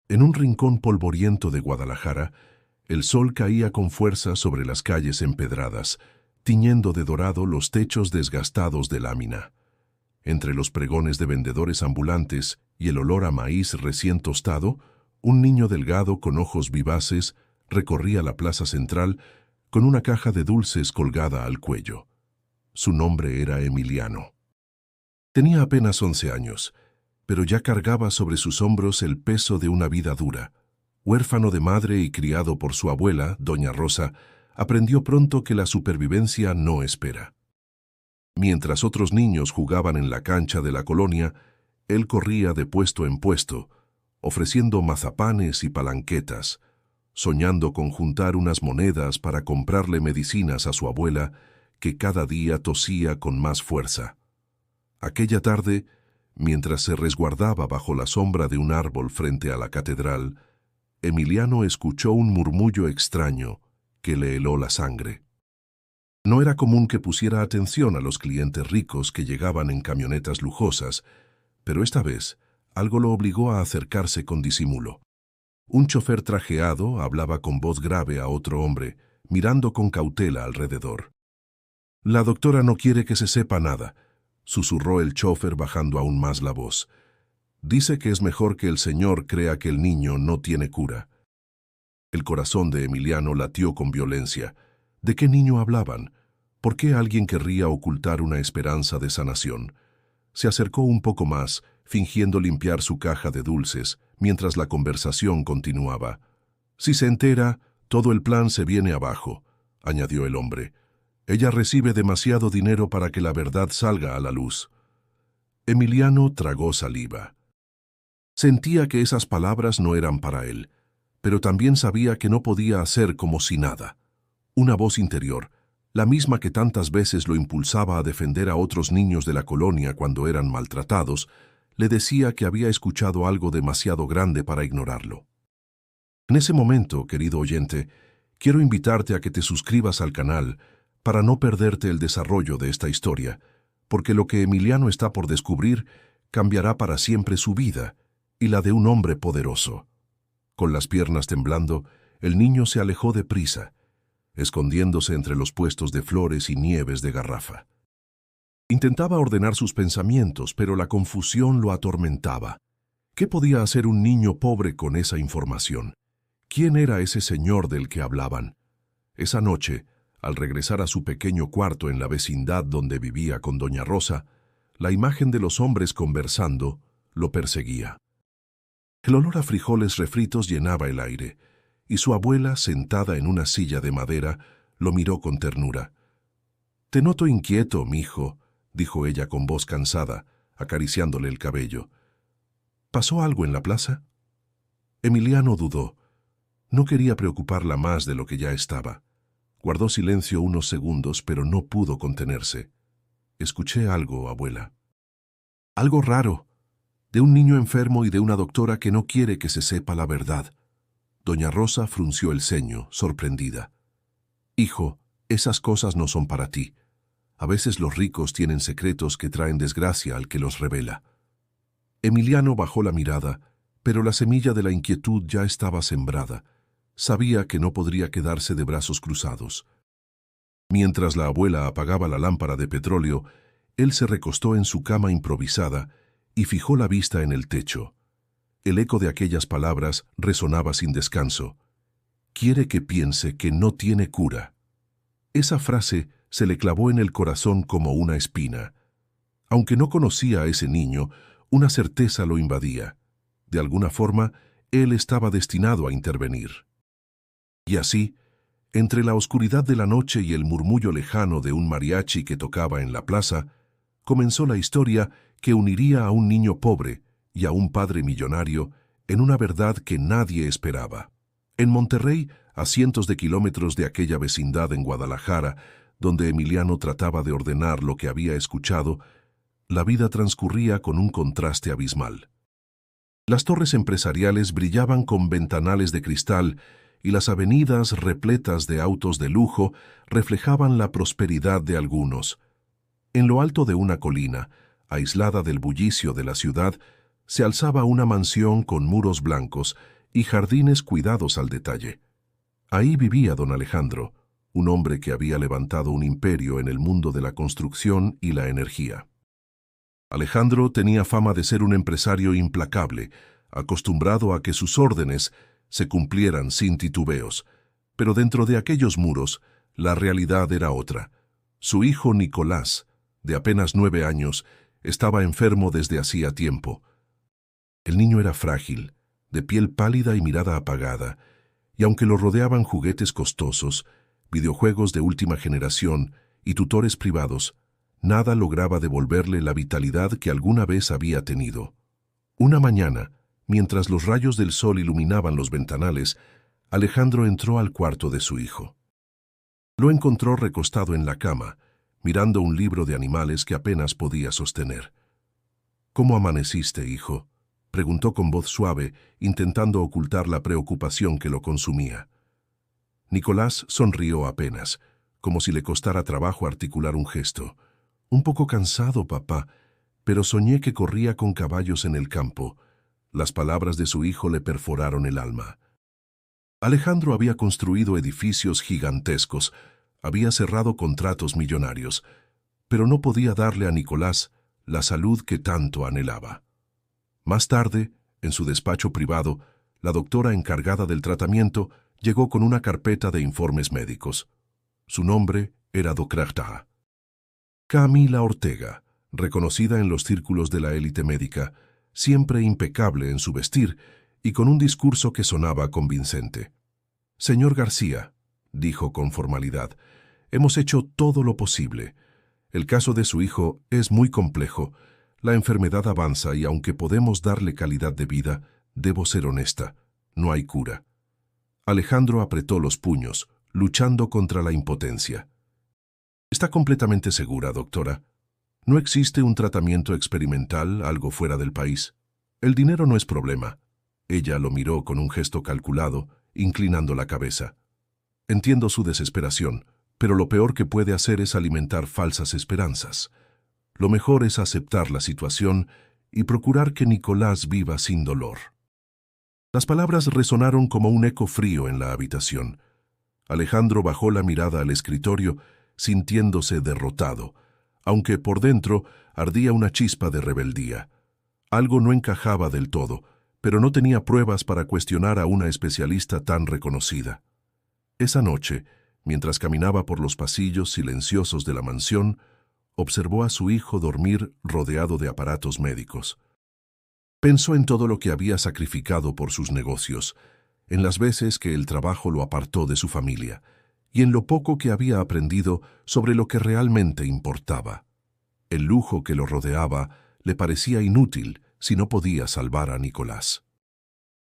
En un rincón polvoriento de Guadalajara, el sol caía con fuerza sobre las calles empedradas, tiñendo de dorado los techos desgastados de lámina. Entre los pregones de vendedores ambulantes y el olor a maíz recién tostado, un niño delgado con ojos vivaces recorría la plaza central con una caja de dulces colgada al cuello. Su nombre era Emiliano. Tenía apenas 11 años, pero ya cargaba sobre sus hombros el peso de una vida dura. Huérfano de madre y criado por su abuela, doña Rosa, aprendió pronto que la supervivencia no espera. Mientras otros niños jugaban en la cancha de la colonia, él corría de puesto en puesto, ofreciendo mazapanes y palanquetas, soñando con juntar unas monedas para comprarle medicinas a su abuela, que cada día tosía con más fuerza. Aquella tarde, mientras se resguardaba bajo la sombra de un árbol frente a la catedral, Emiliano escuchó un murmullo extraño que le heló la sangre. No era común que pusiera atención a los clientes ricos que llegaban en camionetas lujosas, pero esta vez algo lo obligó a acercarse con disimulo. Un chofer trajeado hablaba con voz grave a otro hombre, mirando con cautela alrededor. «La doctora no quiere que se sepa nada», susurró el chofer bajando aún más la voz. «Dice que es mejor que el señor crea que el niño no tiene cura». El corazón de Emiliano latió con violencia. ¿De qué niño hablaban? ¿Por qué alguien querría ocultar una esperanza de sanación? Se acercó un poco más, fingiendo limpiar su caja de dulces, mientras la conversación continuaba. «Si se entera, todo el plan se viene abajo», añadió el hombre. «Ella recibe demasiado dinero para que la verdad salga a la luz». Emiliano tragó saliva. Sentía que esas palabras no eran para él, pero también sabía que no podía hacer como si nada. Una voz interior, la misma que tantas veces lo impulsaba a defender a otros niños de la colonia cuando eran maltratados, le decía que había escuchado algo demasiado grande para ignorarlo. En ese momento, querido oyente, quiero invitarte a que te suscribas al canal para no perderte el desarrollo de esta historia, porque lo que Emiliano está por descubrir cambiará para siempre su vida y la de un hombre poderoso. Con las piernas temblando, el niño se alejó deprisa, escondiéndose entre los puestos de flores y nieves de Garrafa. Intentaba ordenar sus pensamientos, pero la confusión lo atormentaba. ¿Qué podía hacer un niño pobre con esa información? ¿Quién era ese señor del que hablaban? Esa noche, al regresar a su pequeño cuarto en la vecindad donde vivía con doña Rosa, la imagen de los hombres conversando lo perseguía. El olor a frijoles refritos llenaba el aire, y su abuela, sentada en una silla de madera, lo miró con ternura. «Te noto inquieto, mijo», dijo ella con voz cansada, acariciándole el cabello. «¿Pasó algo en la plaza?» Emiliano dudó. No quería preocuparla más de lo que ya estaba. Guardó silencio unos segundos, pero no pudo contenerse. «Escuché algo, abuela». «Algo raro, de un niño enfermo y de una doctora que no quiere que se sepa la verdad». Doña Rosa frunció el ceño, sorprendida. «Hijo, esas cosas no son para ti. A veces los ricos tienen secretos que traen desgracia al que los revela». Emiliano bajó la mirada, pero la semilla de la inquietud ya estaba sembrada. Sabía que no podría quedarse de brazos cruzados. Mientras la abuela apagaba la lámpara de petróleo, él se recostó en su cama improvisada y fijó la vista en el techo. El eco de aquellas palabras resonaba sin descanso. «Quiere que piense que no tiene cura». Esa frase se le clavó en el corazón como una espina. Aunque no conocía a ese niño, una certeza lo invadía. De alguna forma, él estaba destinado a intervenir. Y así, entre la oscuridad de la noche y el murmullo lejano de un mariachi que tocaba en la plaza, comenzó la historia que uniría a un niño pobre y a un padre millonario en una verdad que nadie esperaba. En Monterrey, a cientos de kilómetros de aquella vecindad en Guadalajara, donde Emiliano trataba de ordenar lo que había escuchado, la vida transcurría con un contraste abismal. Las torres empresariales brillaban con ventanales de cristal y las avenidas repletas de autos de lujo reflejaban la prosperidad de algunos. En lo alto de una colina, aislada del bullicio de la ciudad, se alzaba una mansión con muros blancos y jardines cuidados al detalle. Ahí vivía don Alejandro, un hombre que había levantado un imperio en el mundo de la construcción y la energía. Alejandro tenía fama de ser un empresario implacable, acostumbrado a que sus órdenes se cumplieran sin titubeos, pero dentro de aquellos muros, la realidad era otra. Su hijo Nicolás, de apenas 9 años, estaba enfermo desde hacía tiempo. El niño era frágil, de piel pálida y mirada apagada, y aunque lo rodeaban juguetes costosos, videojuegos de última generación y tutores privados, nada lograba devolverle la vitalidad que alguna vez había tenido. Una mañana, mientras los rayos del sol iluminaban los ventanales, Alejandro entró al cuarto de su hijo. Lo encontró recostado en la cama, mirando un libro de animales que apenas podía sostener. «¿Cómo amaneciste, hijo?», preguntó con voz suave, intentando ocultar la preocupación que lo consumía. Nicolás sonrió apenas, como si le costara trabajo articular un gesto. «Un poco cansado, papá, pero soñé que corría con caballos en el campo». Las palabras de su hijo le perforaron el alma. Alejandro había construido edificios gigantescos, había cerrado contratos millonarios, pero no podía darle a Nicolás la salud que tanto anhelaba. Más tarde, en su despacho privado, la doctora encargada del tratamiento llegó con una carpeta de informes médicos. Su nombre era Docrachta. Camila Ortega, reconocida en los círculos de la élite médica, siempre impecable en su vestir y con un discurso que sonaba convincente. «Señor García», dijo con formalidad, «hemos hecho todo lo posible. El caso de su hijo es muy complejo. La enfermedad avanza y aunque podemos darle calidad de vida, debo ser honesta, no hay cura». Alejandro apretó los puños, luchando contra la impotencia. «¿Está completamente segura, doctora? ¿No existe un tratamiento experimental, algo fuera del país? El dinero no es problema». Ella lo miró con un gesto calculado, inclinando la cabeza. «Entiendo su desesperación, pero lo peor que puede hacer es alimentar falsas esperanzas. Lo mejor es aceptar la situación y procurar que Nicolás viva sin dolor». Las palabras resonaron como un eco frío en la habitación. Alejandro bajó la mirada al escritorio, sintiéndose derrotado, aunque por dentro ardía una chispa de rebeldía. Algo no encajaba del todo, pero no tenía pruebas para cuestionar a una especialista tan reconocida. Esa noche, mientras caminaba por los pasillos silenciosos de la mansión, observó a su hijo dormir rodeado de aparatos médicos. Pensó en todo lo que había sacrificado por sus negocios, en las veces que el trabajo lo apartó de su familia, y en lo poco que había aprendido sobre lo que realmente importaba. El lujo que lo rodeaba le parecía inútil si no podía salvar a Nicolás.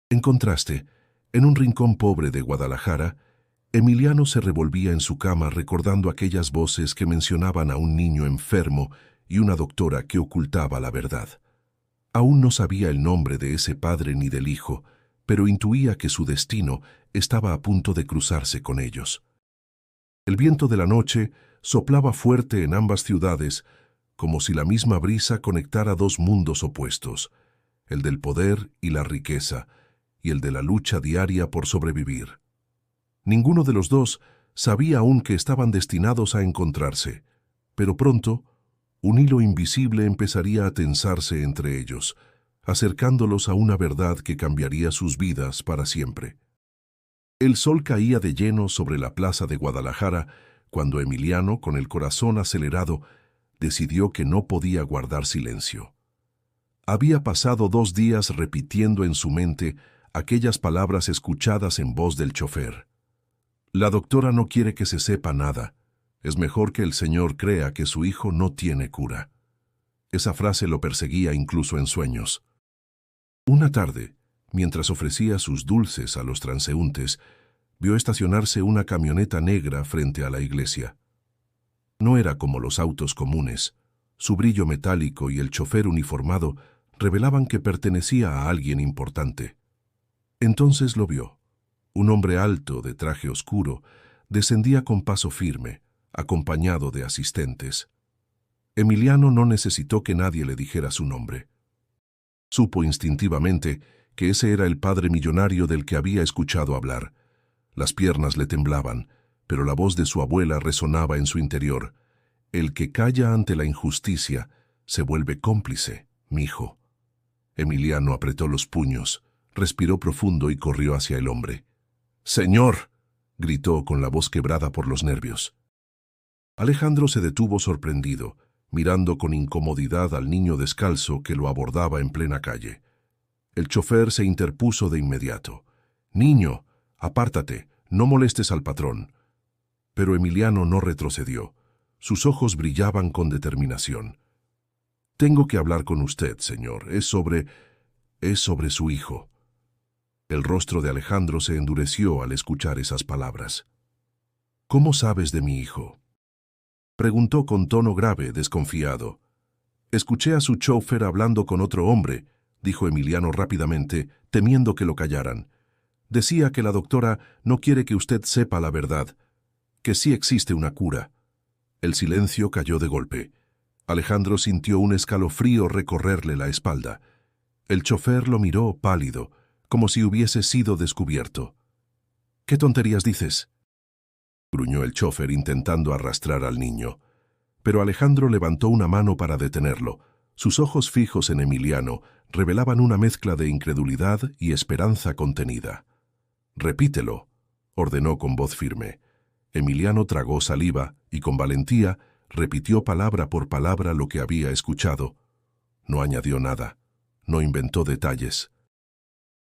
En contraste, en un rincón pobre de Guadalajara, Emiliano se revolvía en su cama recordando aquellas voces que mencionaban a un niño enfermo y una doctora que ocultaba la verdad. Aún no sabía el nombre de ese padre ni del hijo, pero intuía que su destino estaba a punto de cruzarse con ellos. El viento de la noche soplaba fuerte en ambas ciudades, como si la misma brisa conectara dos mundos opuestos, el del poder y la riqueza, y el de la lucha diaria por sobrevivir. Ninguno de los dos sabía aún que estaban destinados a encontrarse, pero pronto un hilo invisible empezaría a tensarse entre ellos, acercándolos a una verdad que cambiaría sus vidas para siempre. El sol caía de lleno sobre la plaza de Guadalajara cuando Emiliano, con el corazón acelerado, decidió que no podía guardar silencio. Había pasado 2 días repitiendo en su mente aquellas palabras escuchadas en voz del chofer. «La doctora no quiere que se sepa nada. Es mejor que el señor crea que su hijo no tiene cura». Esa frase lo perseguía incluso en sueños. Una tarde, mientras ofrecía sus dulces a los transeúntes, vio estacionarse una camioneta negra frente a la iglesia. No era como los autos comunes. Su brillo metálico y el chofer uniformado revelaban que pertenecía a alguien importante. Entonces lo vio. Un hombre alto, de traje oscuro, descendía con paso firme, acompañado de asistentes. Emiliano no necesitó que nadie le dijera su nombre. Supo instintivamente que ese era el padre millonario del que había escuchado hablar. Las piernas le temblaban, pero la voz de su abuela resonaba en su interior. El que calla ante la injusticia se vuelve cómplice, mijo. Emiliano apretó los puños, respiró profundo y corrió hacia el hombre. «¡Señor!», gritó con la voz quebrada por los nervios. Alejandro se detuvo sorprendido, mirando con incomodidad al niño descalzo que lo abordaba en plena calle. El chofer se interpuso de inmediato. «Niño, apártate, no molestes al patrón». Pero Emiliano no retrocedió. Sus ojos brillaban con determinación. «Tengo que hablar con usted, señor. Es sobre su hijo». El rostro de Alejandro se endureció al escuchar esas palabras. «¿Cómo sabes de mi hijo?», preguntó con tono grave, desconfiado. «Escuché a su chófer hablando con otro hombre», dijo Emiliano rápidamente, temiendo que lo callaran. «Decía que la doctora no quiere que usted sepa la verdad, que sí existe una cura». El silencio cayó de golpe. Alejandro sintió un escalofrío recorrerle la espalda. El chofer lo miró pálido, como si hubiese sido descubierto. «¿Qué tonterías dices?», gruñó el chofer intentando arrastrar al niño. Pero Alejandro levantó una mano para detenerlo. Sus ojos fijos en Emiliano revelaban una mezcla de incredulidad y esperanza contenida. «Repítelo», ordenó con voz firme. Emiliano tragó saliva y con valentía repitió palabra por palabra lo que había escuchado. No añadió nada, no inventó detalles.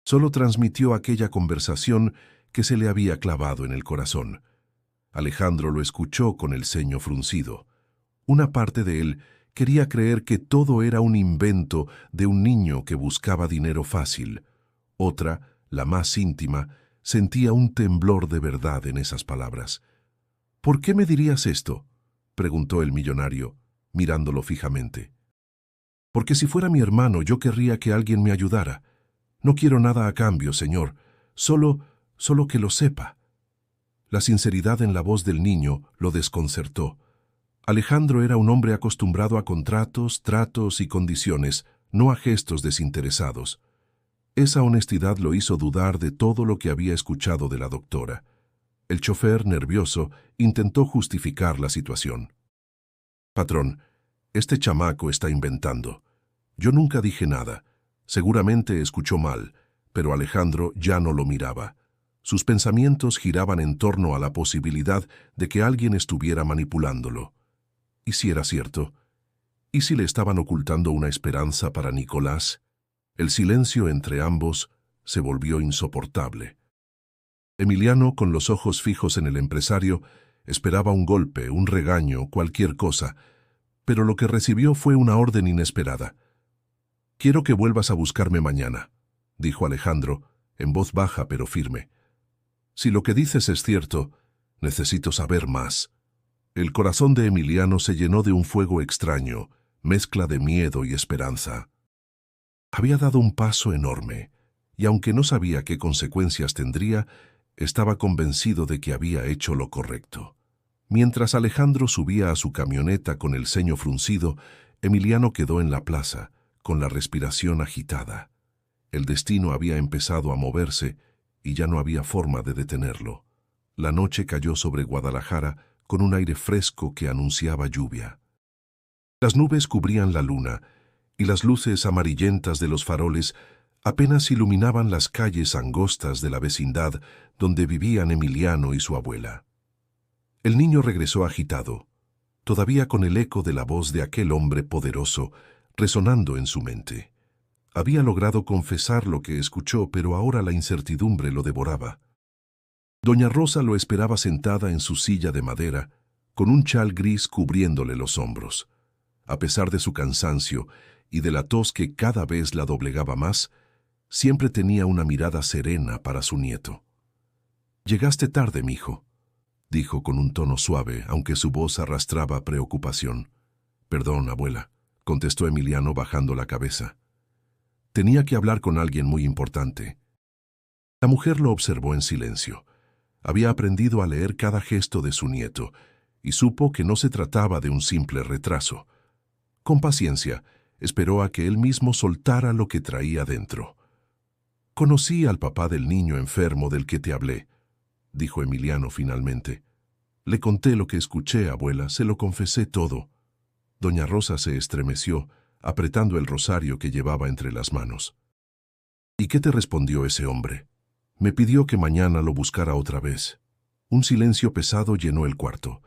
Solo transmitió aquella conversación que se le había clavado en el corazón. Alejandro lo escuchó con el ceño fruncido. Una parte de él quería creer que todo era un invento de un niño que buscaba dinero fácil. Otra, la más íntima, sentía un temblor de verdad en esas palabras. «¿Por qué me dirías esto?», preguntó el millonario, mirándolo fijamente. «Porque si fuera mi hermano yo querría que alguien me ayudara. No quiero nada a cambio, señor, solo que lo sepa». La sinceridad en la voz del niño lo desconcertó. Alejandro era un hombre acostumbrado a contratos, tratos y condiciones, no a gestos desinteresados. Esa honestidad lo hizo dudar de todo lo que había escuchado de la doctora. El chofer, nervioso, intentó justificar la situación. «Patrón, este chamaco está inventando. Yo nunca dije nada. Seguramente escuchó mal», pero Alejandro ya no lo miraba. Sus pensamientos giraban en torno a la posibilidad de que alguien estuviera manipulándolo. ¿Y si era cierto? ¿Y si le estaban ocultando una esperanza para Nicolás? El silencio entre ambos se volvió insoportable. Emiliano, con los ojos fijos en el empresario, esperaba un golpe, un regaño, cualquier cosa, pero lo que recibió fue una orden inesperada. «Quiero que vuelvas a buscarme mañana», dijo Alejandro, en voz baja pero firme. «Si lo que dices es cierto, necesito saber más». El corazón de Emiliano se llenó de un fuego extraño, mezcla de miedo y esperanza. Había dado un paso enorme, y aunque no sabía qué consecuencias tendría, estaba convencido de que había hecho lo correcto. Mientras Alejandro subía a su camioneta con el ceño fruncido, Emiliano quedó en la plaza, con la respiración agitada. El destino había empezado a moverse y ya no había forma de detenerlo. La noche cayó sobre Guadalajara con un aire fresco que anunciaba lluvia. Las nubes cubrían la luna y las luces amarillentas de los faroles apenas iluminaban las calles angostas de la vecindad donde vivían Emiliano y su abuela. El niño regresó agitado, todavía con el eco de la voz de aquel hombre poderoso resonando en su mente. Había logrado confesar lo que escuchó, pero ahora la incertidumbre lo devoraba. Doña Rosa lo esperaba sentada en su silla de madera, con un chal gris cubriéndole los hombros. A pesar de su cansancio y de la tos que cada vez la doblegaba más, siempre tenía una mirada serena para su nieto. «Llegaste tarde, mijo», dijo con un tono suave, aunque su voz arrastraba preocupación. «Perdón, abuela», contestó Emiliano bajando la cabeza. Tenía que hablar con alguien muy importante. La mujer lo observó en silencio. Había aprendido a leer cada gesto de su nieto y supo que no se trataba de un simple retraso. Con paciencia, esperó a que él mismo soltara lo que traía dentro. Conocí al papá del niño enfermo del que te hablé, dijo Emiliano finalmente. Le conté lo que escuché, abuela, se lo confesé todo. Doña Rosa se estremeció, apretando el rosario que llevaba entre las manos. ¿Y qué te respondió ese hombre? Me pidió que mañana lo buscara otra vez. Un silencio pesado llenó el cuarto.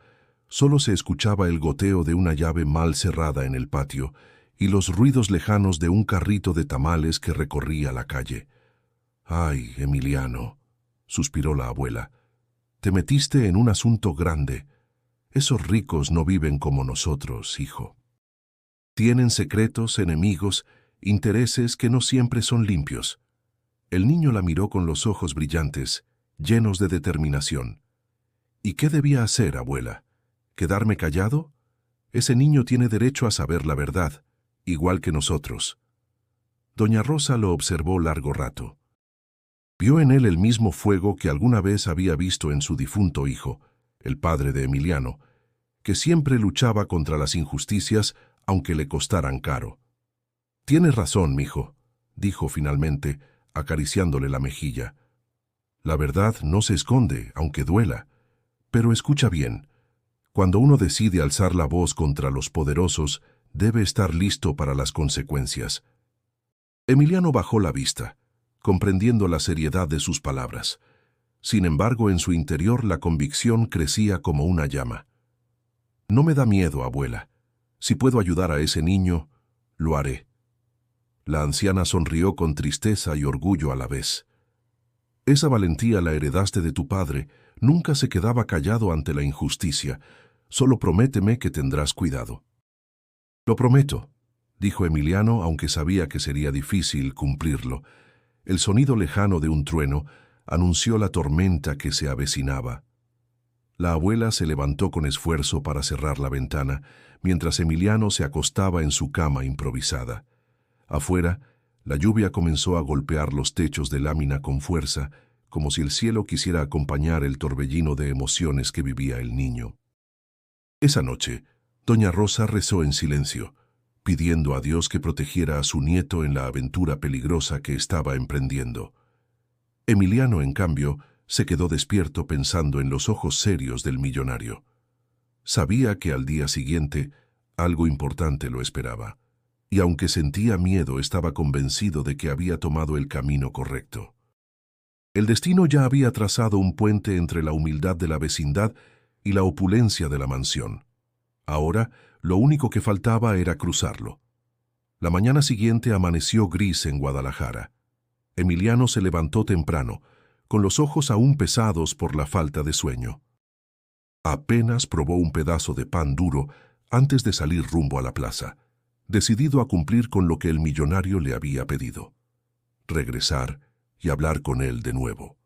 Solo se escuchaba el goteo de una llave mal cerrada en el patio y los ruidos lejanos de un carrito de tamales que recorría la calle. «Ay, Emiliano», suspiró la abuela, «te metiste en un asunto grande. Esos ricos no viven como nosotros, hijo. Tienen secretos, enemigos, intereses que no siempre son limpios». El niño la miró con los ojos brillantes, llenos de determinación. ¿Y qué debía hacer, abuela? ¿Quedarme callado? Ese niño tiene derecho a saber la verdad, igual que nosotros. Doña Rosa lo observó largo rato. Vio en él el mismo fuego que alguna vez había visto en su difunto hijo, el padre de Emiliano, que siempre luchaba contra las injusticias aunque le costaran caro. «Tienes razón, mijo», dijo finalmente, acariciándole la mejilla. «La verdad no se esconde, aunque duela. Pero escucha bien, cuando uno decide alzar la voz contra los poderosos, debe estar listo para las consecuencias». Emiliano bajó la vista, comprendiendo la seriedad de sus palabras. Sin embargo, en su interior la convicción crecía como una llama. «No me da miedo, abuela. Si puedo ayudar a ese niño, lo haré». La anciana sonrió con tristeza y orgullo a la vez. «Esa valentía la heredaste de tu padre. Nunca se quedaba callado ante la injusticia. Solo prométeme que tendrás cuidado». «Lo prometo», dijo Emiliano, aunque sabía que sería difícil cumplirlo. El sonido lejano de un trueno anunció la tormenta que se avecinaba. La abuela se levantó con esfuerzo para cerrar la ventana, mientras Emiliano se acostaba en su cama improvisada. Afuera, la lluvia comenzó a golpear los techos de lámina con fuerza, como si el cielo quisiera acompañar el torbellino de emociones que vivía el niño. Esa noche, doña Rosa rezó en silencio, pidiendo a Dios que protegiera a su nieto en la aventura peligrosa que estaba emprendiendo. Emiliano, en cambio, se quedó despierto pensando en los ojos serios del millonario. Sabía que al día siguiente algo importante lo esperaba, y aunque sentía miedo, estaba convencido de que había tomado el camino correcto. El destino ya había trazado un puente entre la humildad de la vecindad y la opulencia de la mansión. Ahora, lo único que faltaba era cruzarlo. La mañana siguiente amaneció gris en Guadalajara. Emiliano se levantó temprano, con los ojos aún pesados por la falta de sueño. Apenas probó un pedazo de pan duro antes de salir rumbo a la plaza, decidido a cumplir con lo que el millonario le había pedido: regresar y hablar con él de nuevo.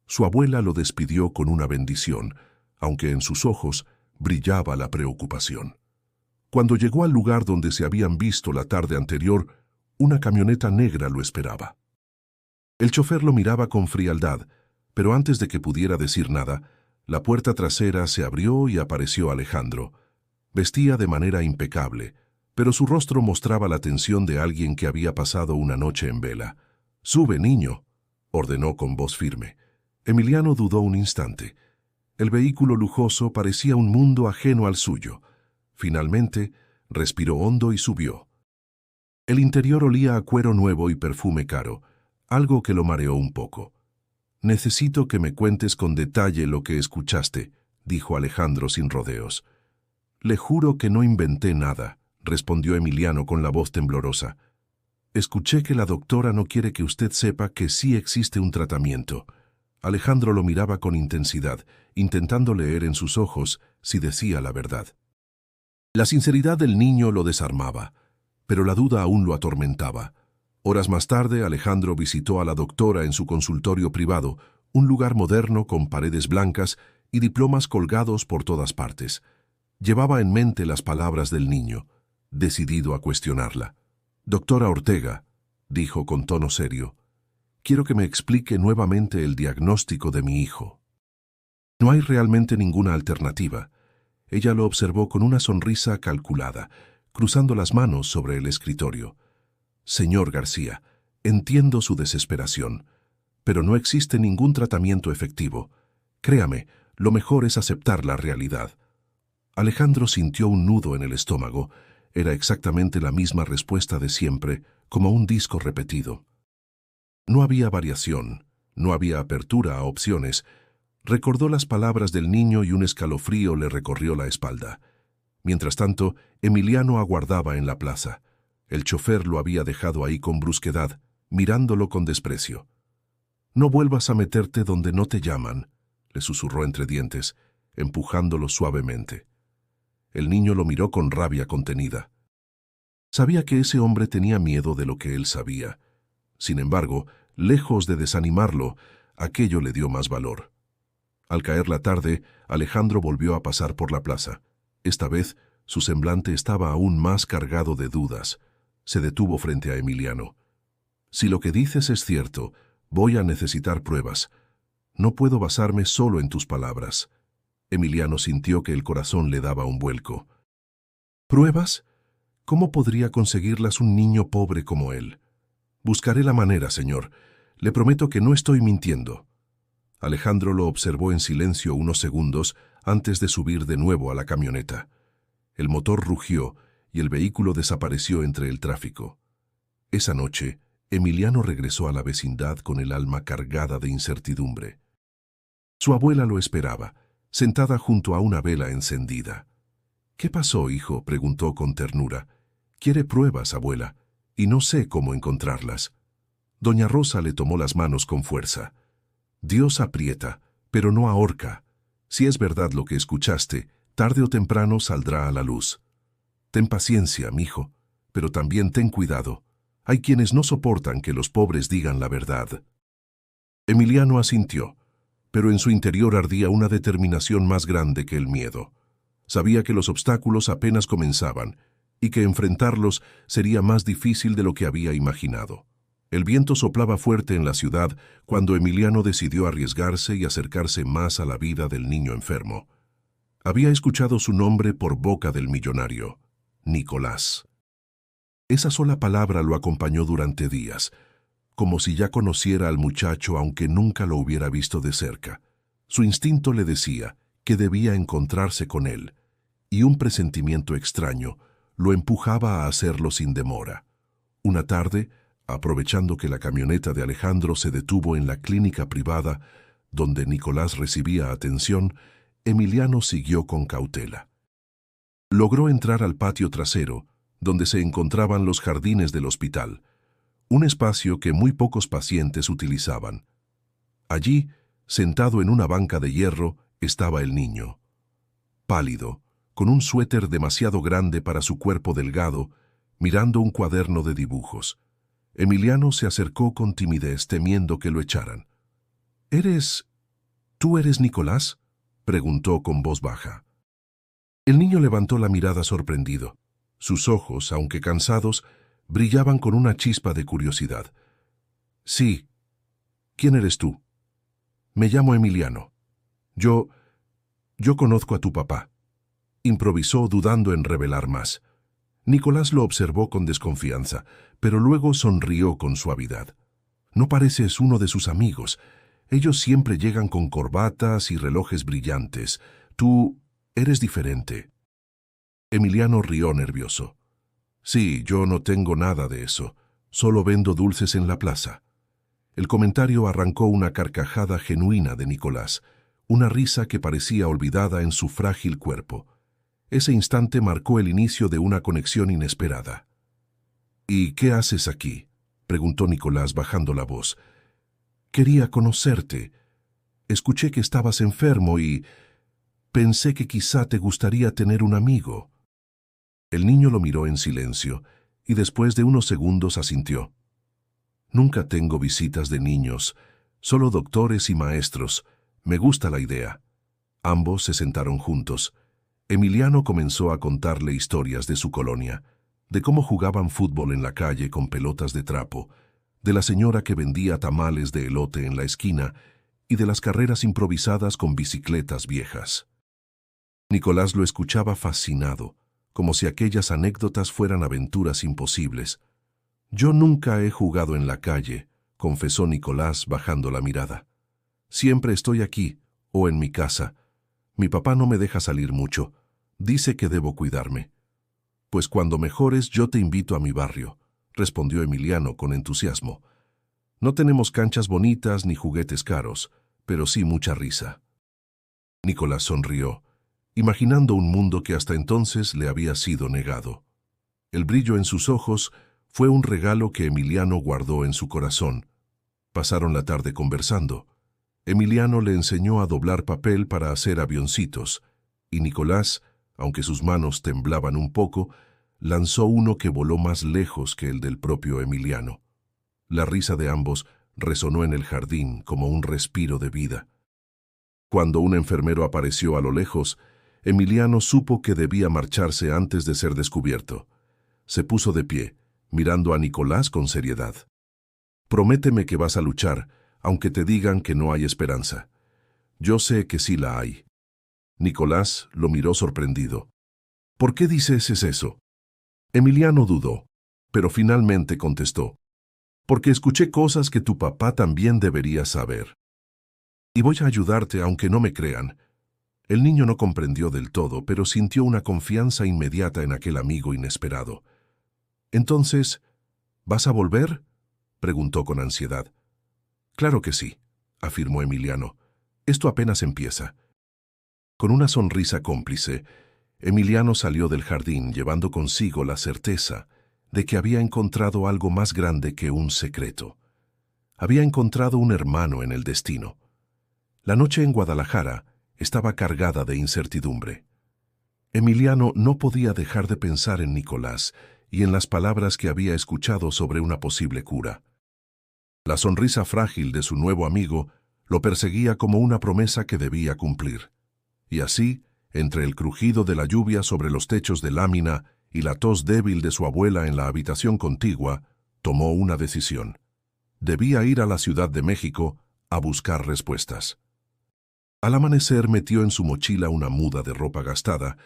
Su abuela lo despidió con una bendición, aunque en sus ojos brillaba la preocupación. Cuando llegó al lugar donde se habían visto la tarde anterior, una camioneta negra lo esperaba. El chofer lo miraba con frialdad, pero antes de que pudiera decir nada, la puerta trasera se abrió y apareció Alejandro. Vestía de manera impecable, pero su rostro mostraba la tensión de alguien que había pasado una noche en vela. «Sube, niño», ordenó con voz firme. Emiliano dudó un instante. El vehículo lujoso parecía un mundo ajeno al suyo. Finalmente, respiró hondo y subió. El interior olía a cuero nuevo y perfume caro, algo que lo mareó un poco. «Necesito que me cuentes con detalle lo que escuchaste», dijo Alejandro sin rodeos. «Le juro que no inventé nada», respondió Emiliano con la voz temblorosa. «Escuché que la doctora no quiere que usted sepa que sí existe un tratamiento». Alejandro lo miraba con intensidad, intentando leer en sus ojos si decía la verdad. La sinceridad del niño lo desarmaba, pero la duda aún lo atormentaba. Horas más tarde, Alejandro visitó a la doctora en su consultorio privado, un lugar moderno con paredes blancas y diplomas colgados por todas partes. Llevaba en mente las palabras del niño, decidido a cuestionarla. «Doctora Ortega», dijo con tono serio, «quiero que me explique nuevamente el diagnóstico de mi hijo». No hay realmente ninguna alternativa. Ella lo observó con una sonrisa calculada, cruzando las manos sobre el escritorio. «Señor García, Entiendo su desesperación, pero no existe ningún tratamiento efectivo. Créame, lo mejor es aceptar la realidad. Alejandro sintió un nudo en el estómago. Era exactamente la misma respuesta de siempre, como un disco repetido. No había variación, no había apertura a opciones. Recordó las palabras del niño y un escalofrío le recorrió la espalda. Mientras tanto, Emiliano aguardaba en la plaza. El chofer lo había dejado ahí con brusquedad, mirándolo con desprecio. «No vuelvas a meterte donde no te llaman», le susurró entre dientes, empujándolo suavemente. El niño lo miró con rabia contenida. Sabía que ese hombre tenía miedo de lo que él sabía. Sin embargo, lejos de desanimarlo, aquello le dio más valor. Al caer la tarde, Alejandro volvió a pasar por la plaza. Esta vez, su semblante estaba aún más cargado de dudas. Se detuvo frente a Emiliano. «Si lo que dices es cierto, voy a necesitar pruebas. No puedo basarme solo en tus palabras». Emiliano sintió que el corazón le daba un vuelco. «¿Pruebas? ¿Cómo podría conseguirlas un niño pobre como él? Buscaré la manera, señor. Le prometo que no estoy mintiendo». Alejandro lo observó en silencio unos segundos antes de subir de nuevo a la camioneta. El motor rugió y el vehículo desapareció entre el tráfico. Esa noche, Emiliano regresó a la vecindad con el alma cargada de incertidumbre. Su abuela lo esperaba, sentada junto a una vela encendida. «¿Qué pasó, hijo?», preguntó con ternura. «Quiere pruebas, abuela, y no sé cómo encontrarlas». Doña Rosa le tomó las manos con fuerza. «Dios aprieta, pero no ahorca. Si es verdad lo que escuchaste, tarde o temprano saldrá a la luz. Ten paciencia, mijo, pero también ten cuidado. Hay quienes no soportan que los pobres digan la verdad». Emiliano asintió, pero en su interior ardía una determinación más grande que el miedo. Sabía que los obstáculos apenas comenzaban y que enfrentarlos sería más difícil de lo que había imaginado. El viento soplaba fuerte en la ciudad cuando Emiliano decidió arriesgarse y acercarse más a la vida del niño enfermo. Había escuchado su nombre por boca del millonario, Nicolás. Esa sola palabra lo acompañó durante días, como si ya conociera al muchacho aunque nunca lo hubiera visto de cerca. Su instinto le decía que debía encontrarse con él, y un presentimiento extraño lo empujaba a hacerlo sin demora. Una tarde, aprovechando que la camioneta de Alejandro se detuvo en la clínica privada donde Nicolás recibía atención, Emiliano siguió con cautela. Logró entrar al patio trasero, donde se encontraban los jardines del hospital, un espacio que muy pocos pacientes utilizaban. Allí, sentado en una banca de hierro, estaba el niño. Pálido, con un suéter demasiado grande para su cuerpo delgado, mirando un cuaderno de dibujos. Emiliano se acercó con timidez, temiendo que lo echaran. ¿Tú eres Nicolás?», preguntó con voz baja. El niño levantó la mirada sorprendido. Sus ojos, aunque cansados, brillaban con una chispa de curiosidad. «Sí. ¿Quién eres tú?». «Me llamo Emiliano. Yo conozco a tu papá», improvisó dudando en revelar más. Nicolás lo observó con desconfianza, pero luego sonrió con suavidad. «No pareces uno de sus amigos. Ellos siempre llegan con corbatas y relojes brillantes. Tú eres diferente». Emiliano rió nervioso. «Sí, yo no tengo nada de eso. Solo vendo dulces en la plaza». El comentario arrancó una carcajada genuina de Nicolás, una risa que parecía olvidada en su frágil cuerpo. Ese instante marcó el inicio de una conexión inesperada. «¿Y qué haces aquí?», preguntó Nicolás bajando la voz. «Quería conocerte. Escuché que estabas enfermo y pensé que quizá te gustaría tener un amigo». El niño lo miró en silencio y después de unos segundos asintió. «Nunca tengo visitas de niños, solo doctores y maestros. Me gusta la idea». Ambos se sentaron juntos. Emiliano comenzó a contarle historias de su colonia, de cómo jugaban fútbol en la calle con pelotas de trapo, de la señora que vendía tamales de elote en la esquina y de las carreras improvisadas con bicicletas viejas. Nicolás lo escuchaba fascinado, como si aquellas anécdotas fueran aventuras imposibles. Yo nunca he jugado en la calle, confesó Nicolás bajando la mirada. Siempre estoy aquí, o en mi casa. Mi papá no me deja salir mucho. Dice que debo cuidarme. Pues cuando mejores yo te invito a mi barrio, respondió Emiliano con entusiasmo. No tenemos canchas bonitas ni juguetes caros, pero sí mucha risa. Nicolás sonrió, imaginando un mundo que hasta entonces le había sido negado. El brillo en sus ojos fue un regalo que Emiliano guardó en su corazón. Pasaron la tarde conversando. Emiliano le enseñó a doblar papel para hacer avioncitos, y Nicolás, aunque sus manos temblaban un poco, lanzó uno que voló más lejos que el del propio Emiliano. La risa de ambos resonó en el jardín como un respiro de vida. Cuando un enfermero apareció a lo lejos, Emiliano supo que debía marcharse antes de ser descubierto. Se puso de pie, mirando a Nicolás con seriedad. Prométeme que vas a luchar, aunque te digan que no hay esperanza. Yo sé que sí la hay. Nicolás lo miró sorprendido. ¿Por qué dices eso? Emiliano dudó, pero finalmente contestó. Porque escuché cosas que tu papá también debería saber. Y voy a ayudarte aunque no me crean. El niño no comprendió del todo, pero sintió una confianza inmediata en aquel amigo inesperado. Entonces, ¿vas a volver?, preguntó con ansiedad. Claro que sí, afirmó Emiliano. Esto apenas empieza. Con una sonrisa cómplice, Emiliano salió del jardín llevando consigo la certeza de que había encontrado algo más grande que un secreto. Había encontrado un hermano en el destino. La noche en Guadalajara estaba cargada de incertidumbre. Emiliano no podía dejar de pensar en Nicolás y en las palabras que había escuchado sobre una posible cura. La sonrisa frágil de su nuevo amigo lo perseguía como una promesa que debía cumplir. Y así, entre el crujido de la lluvia sobre los techos de lámina y la tos débil de su abuela en la habitación contigua, tomó una decisión. Debía ir a la Ciudad de México a buscar respuestas. Al amanecer metió en su mochila una muda de ropa gastada,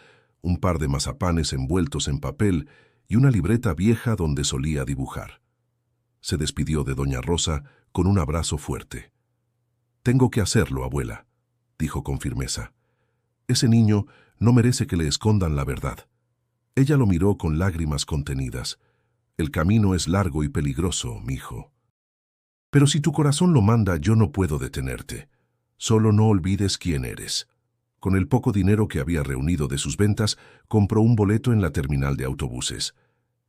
un par de mazapanes envueltos en papel y una libreta vieja donde solía dibujar. Se despidió de doña Rosa con un abrazo fuerte. «Tengo que hacerlo, abuela», dijo con firmeza. «Ese niño no merece que le escondan la verdad». Ella lo miró con lágrimas contenidas. «El camino es largo y peligroso, mijo. Pero si tu corazón lo manda, yo no puedo detenerte. Solo no olvides quién eres». Con el poco dinero que había reunido de sus ventas, compró un boleto en la terminal de autobuses.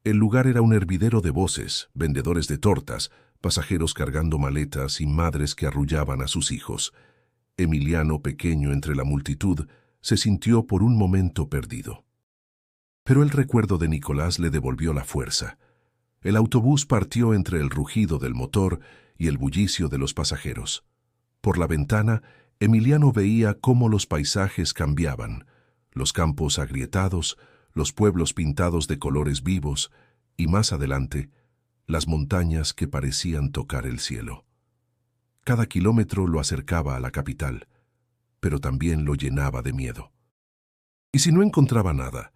El lugar era un hervidero de voces, vendedores de tortas, pasajeros cargando maletas y madres que arrullaban a sus hijos. Emiliano, pequeño entre la multitud, se sintió por un momento perdido. Pero el recuerdo de Nicolás le devolvió la fuerza. El autobús partió entre el rugido del motor y el bullicio de los pasajeros. Por la ventana, Emiliano veía cómo los paisajes cambiaban, los campos agrietados, los pueblos pintados de colores vivos y, más adelante, las montañas que parecían tocar el cielo. Cada kilómetro lo acercaba a la capital, pero también lo llenaba de miedo. ¿Y si no encontraba nada?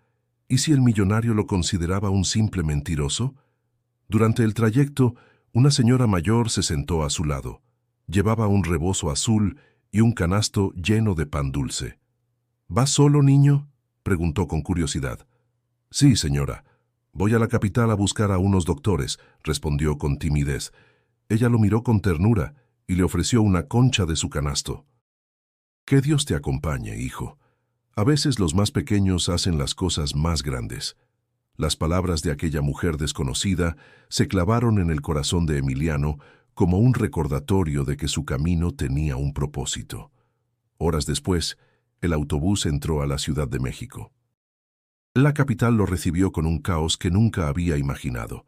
¿Y si el millonario lo consideraba un simple mentiroso? Durante el trayecto, una señora mayor se sentó a su lado. Llevaba un rebozo azul y un canasto lleno de pan dulce. ¿Vas solo, niño?, preguntó con curiosidad. Sí, señora. Voy a la capital a buscar a unos doctores, respondió con timidez. Ella lo miró con ternura y le ofreció una concha de su canasto. Que Dios te acompañe, hijo. A veces los más pequeños hacen las cosas más grandes. Las palabras de aquella mujer desconocida se clavaron en el corazón de Emiliano como un recordatorio de que su camino tenía un propósito. Horas después, el autobús entró a la Ciudad de México. La capital lo recibió con un caos que nunca había imaginado.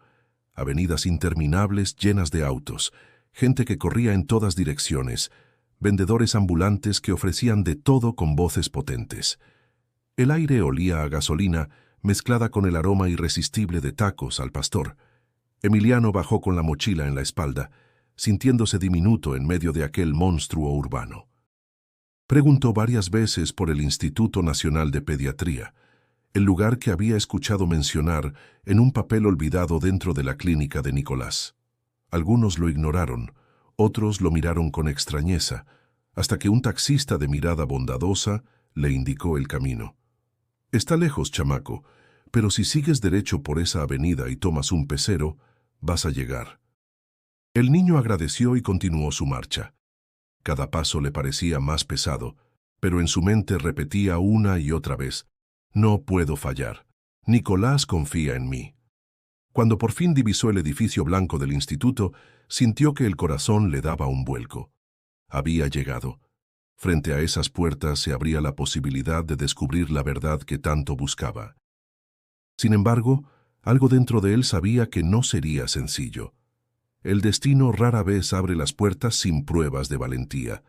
Avenidas interminables llenas de autos, gente que corría en todas direcciones, vendedores ambulantes que ofrecían de todo con voces potentes. El aire olía a gasolina mezclada con el aroma irresistible de tacos al pastor. Emiliano bajó con la mochila en la espalda, sintiéndose diminuto en medio de aquel monstruo urbano. Preguntó varias veces por el Instituto Nacional de Pediatría. el lugar que había escuchado mencionar en un papel olvidado dentro de la clínica de Nicolás. Algunos lo ignoraron, otros lo miraron con extrañeza, hasta que un taxista de mirada bondadosa le indicó el camino. «Está lejos, chamaco, pero si sigues derecho por esa avenida y tomas un pecero, vas a llegar». El niño agradeció y continuó su marcha. Cada paso le parecía más pesado, pero en su mente repetía una y otra vez: «No puedo fallar. Nicolás confía en mí». Cuando por fin divisó el edificio blanco del instituto, sintió que el corazón le daba un vuelco. Había llegado. Frente a esas puertas se abría la posibilidad de descubrir la verdad que tanto buscaba. Sin embargo, algo dentro de él sabía que no sería sencillo. El destino rara vez abre las puertas sin pruebas de valentía,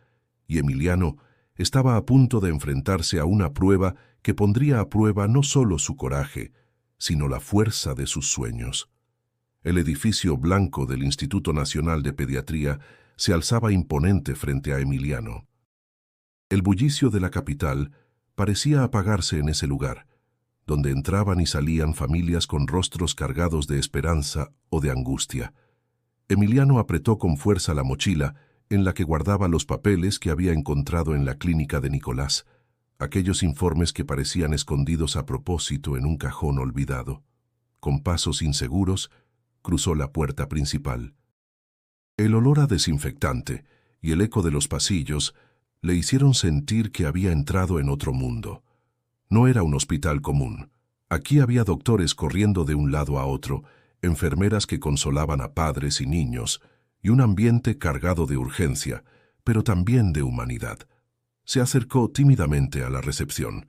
y Emiliano estaba a punto de enfrentarse a una prueba que pondría a prueba no solo su coraje, sino la fuerza de sus sueños. El edificio blanco del Instituto Nacional de Pediatría se alzaba imponente frente a Emiliano. El bullicio de la capital parecía apagarse en ese lugar, donde entraban y salían familias con rostros cargados de esperanza o de angustia. Emiliano apretó con fuerza la mochila en la que guardaba los papeles que había encontrado en la clínica de Nicolás, aquellos informes que parecían escondidos a propósito en un cajón olvidado. Con pasos inseguros, cruzó la puerta principal. El olor a desinfectante y el eco de los pasillos le hicieron sentir que había entrado en otro mundo. No era un hospital común. Aquí había doctores corriendo de un lado a otro, enfermeras que consolaban a padres y niños, y un ambiente cargado de urgencia, pero también de humanidad. Se acercó tímidamente a la recepción.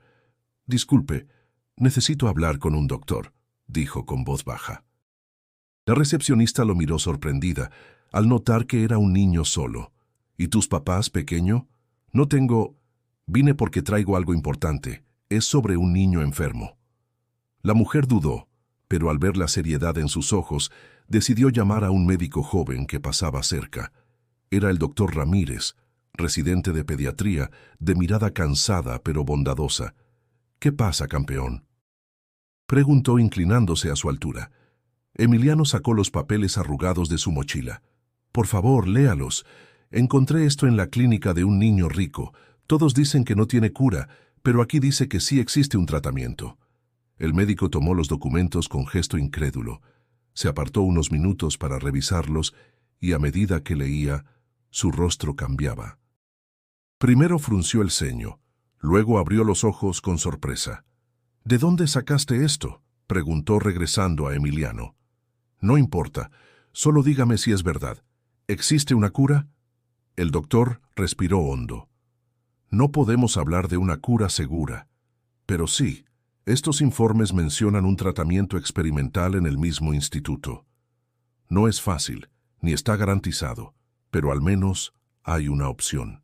«Disculpe, necesito hablar con un doctor», dijo con voz baja. La recepcionista lo miró sorprendida al notar que era un niño solo. «¿Y tus papás, pequeño?» «No tengo... Vine porque traigo algo importante. Es sobre un niño enfermo». La mujer dudó, pero al ver la seriedad en sus ojos, decidió llamar a un médico joven que pasaba cerca. Era el doctor Ramírez, residente de pediatría, de mirada cansada pero bondadosa. «¿Qué pasa, campeón?», preguntó inclinándose a su altura. Emiliano sacó los papeles arrugados de su mochila. «Por favor, léalos. Encontré esto en la clínica de un niño rico. Todos dicen que no tiene cura, pero aquí dice que sí existe un tratamiento». El médico tomó los documentos con gesto incrédulo. Se apartó unos minutos para revisarlos y a medida que leía, su rostro cambiaba. Primero frunció el ceño, luego abrió los ojos con sorpresa. «¿De dónde sacaste esto?», preguntó regresando a Emiliano. «No importa, solo dígame si es verdad. ¿Existe una cura?». El doctor respiró hondo. «No podemos hablar de una cura segura, pero sí, estos informes mencionan un tratamiento experimental en el mismo instituto. No es fácil, ni está garantizado, pero al menos hay una opción».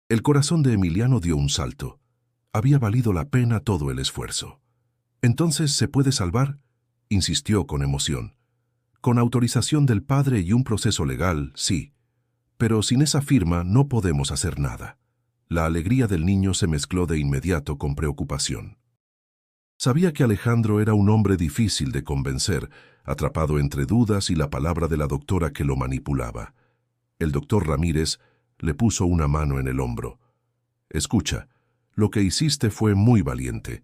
El corazón de Emiliano dio un salto. Había valido la pena todo el esfuerzo. «¿Entonces se puede salvar?», insistió con emoción. «Con autorización del padre y un proceso legal, sí. Pero sin esa firma no podemos hacer nada». La alegría del niño se mezcló de inmediato con preocupación. Sabía que Alejandro era un hombre difícil de convencer, atrapado entre dudas y la palabra de la doctora que lo manipulaba. El doctor Ramírez le puso una mano en el hombro. «Escucha, lo que hiciste fue muy valiente.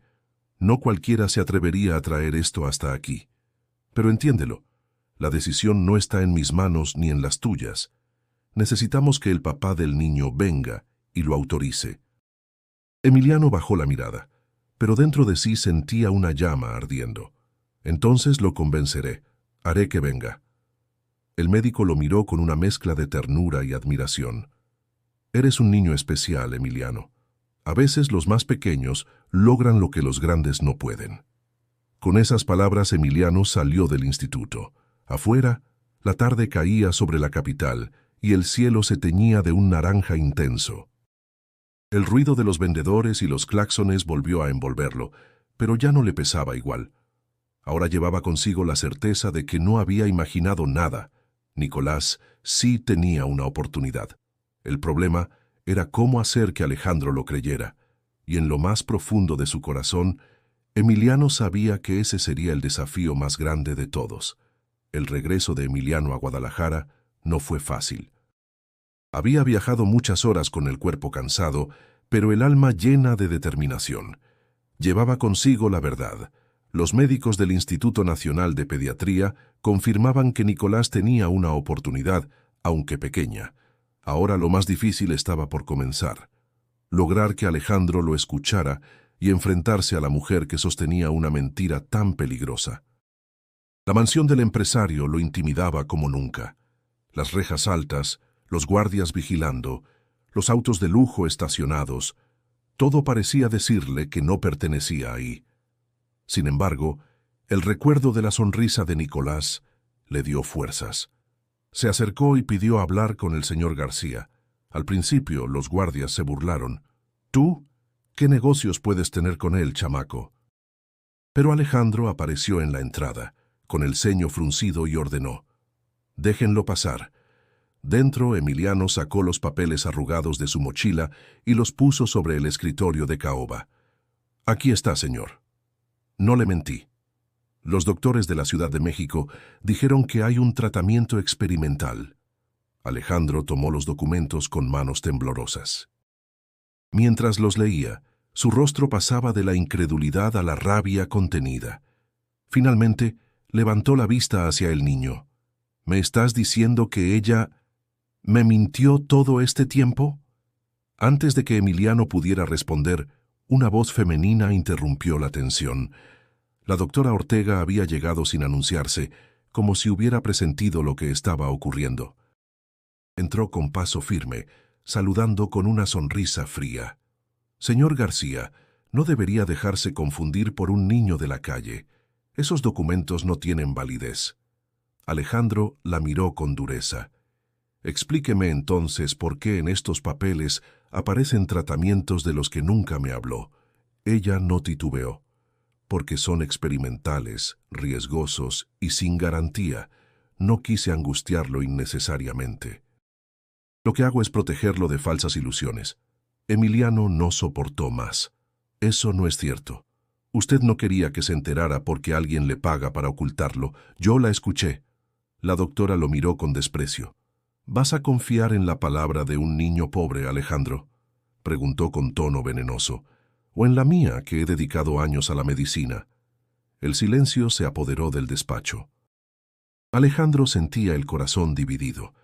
No cualquiera se atrevería a traer esto hasta aquí. Pero entiéndelo, la decisión no está en mis manos ni en las tuyas. Necesitamos que el papá del niño venga y lo autorice». Emiliano bajó la mirada, pero dentro de sí sentía una llama ardiendo. «Entonces lo convenceré. Haré que venga». El médico lo miró con una mezcla de ternura y admiración. «Eres un niño especial, Emiliano. A veces los más pequeños logran lo que los grandes no pueden». Con esas palabras Emiliano salió del instituto. Afuera, la tarde caía sobre la capital y el cielo se teñía de un naranja intenso. El ruido de los vendedores y los claxones volvió a envolverlo, pero ya no le pesaba igual. Ahora llevaba consigo la certeza de que no había imaginado nada. Nicolás sí tenía una oportunidad. El problema era cómo hacer que Alejandro lo creyera, y en lo más profundo de su corazón, Emiliano sabía que ese sería el desafío más grande de todos. El regreso de Emiliano a Guadalajara no fue fácil. Había viajado muchas horas con el cuerpo cansado, pero el alma llena de determinación. Llevaba consigo la verdad. Los médicos del Instituto Nacional de Pediatría confirmaban que Nicolás tenía una oportunidad, aunque pequeña. Ahora lo más difícil estaba por comenzar. Lograr que Alejandro lo escuchara y enfrentarse a la mujer que sostenía una mentira tan peligrosa. La mansión del empresario lo intimidaba como nunca. Las rejas altas, los guardias vigilando, los autos de lujo estacionados, todo parecía decirle que no pertenecía ahí. Sin embargo, el recuerdo de la sonrisa de Nicolás le dio fuerzas. Se acercó y pidió hablar con el señor García. Al principio, los guardias se burlaron. «¿Tú? ¿Qué negocios puedes tener con él, chamaco?» Pero Alejandro apareció en la entrada, con el ceño fruncido y ordenó: «Déjenlo pasar». Dentro, Emiliano sacó los papeles arrugados de su mochila y los puso sobre el escritorio de caoba. «Aquí está, señor. No le mentí. Los doctores de la Ciudad de México dijeron que hay un tratamiento experimental». Alejandro tomó los documentos con manos temblorosas. Mientras los leía, su rostro pasaba de la incredulidad a la rabia contenida. Finalmente, levantó la vista hacia el niño. «¿Me estás diciendo que ella me mintió todo este tiempo?» Antes de que Emiliano pudiera responder, una voz femenina interrumpió la tensión. La doctora Ortega había llegado sin anunciarse, como si hubiera presentido lo que estaba ocurriendo. Entró con paso firme, saludando con una sonrisa fría. «Señor García, no debería dejarse confundir por un niño de la calle. Esos documentos no tienen validez». Alejandro la miró con dureza. «Explíqueme entonces por qué en estos papeles aparecen tratamientos de los que nunca me habló». Ella no titubeó. «Porque son experimentales, riesgosos y sin garantía. No quise angustiarlo innecesariamente. Lo que hago es protegerlo de falsas ilusiones». Emiliano no soportó más. «Eso no es cierto. Usted no quería que se enterara porque alguien le paga para ocultarlo. Yo la escuché». La doctora lo miró con desprecio. «¿Vas a confiar en la palabra de un niño pobre, Alejandro?», preguntó con tono venenoso. «¿O en la mía, que he dedicado años a la medicina?». El silencio se apoderó del despacho. Alejandro sentía el corazón dividido.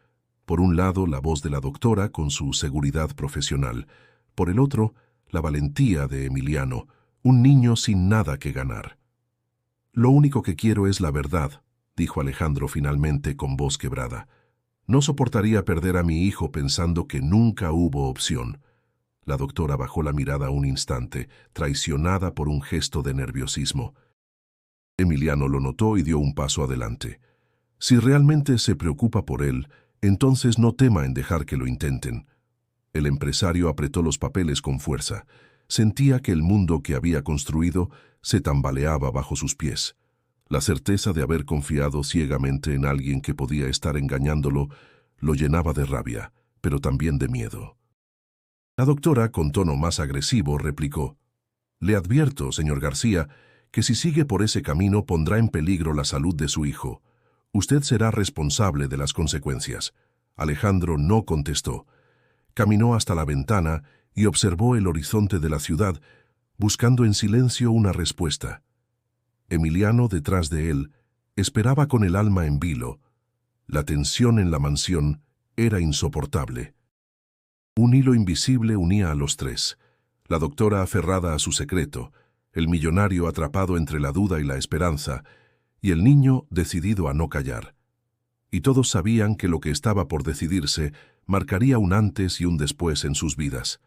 Por un lado, la voz de la doctora con su seguridad profesional. Por el otro, la valentía de Emiliano, un niño sin nada que ganar. «Lo único que quiero es la verdad», dijo Alejandro finalmente con voz quebrada. «No soportaría perder a mi hijo pensando que nunca hubo opción». La doctora bajó la mirada un instante, traicionada por un gesto de nerviosismo. Emiliano lo notó y dio un paso adelante. «Si realmente se preocupa por él, entonces no tema en dejar que lo intenten». El empresario apretó los papeles con fuerza. Sentía que el mundo que había construido se tambaleaba bajo sus pies. La certeza de haber confiado ciegamente en alguien que podía estar engañándolo lo llenaba de rabia, pero también de miedo. La doctora, con tono más agresivo, replicó: «Le advierto, señor García, que si sigue por ese camino pondrá en peligro la salud de su hijo. Usted será responsable de las consecuencias». Alejandro no contestó. Caminó hasta la ventana y observó el horizonte de la ciudad, buscando en silencio una respuesta. Emiliano, detrás de él, esperaba con el alma en vilo. La tensión en la mansión era insoportable. Un hilo invisible unía a los tres: la doctora aferrada a su secreto, el millonario atrapado entre la duda y la esperanza, y el niño decidido a no callar. Y todos sabían que lo que estaba por decidirse marcaría un antes y un después en sus vidas.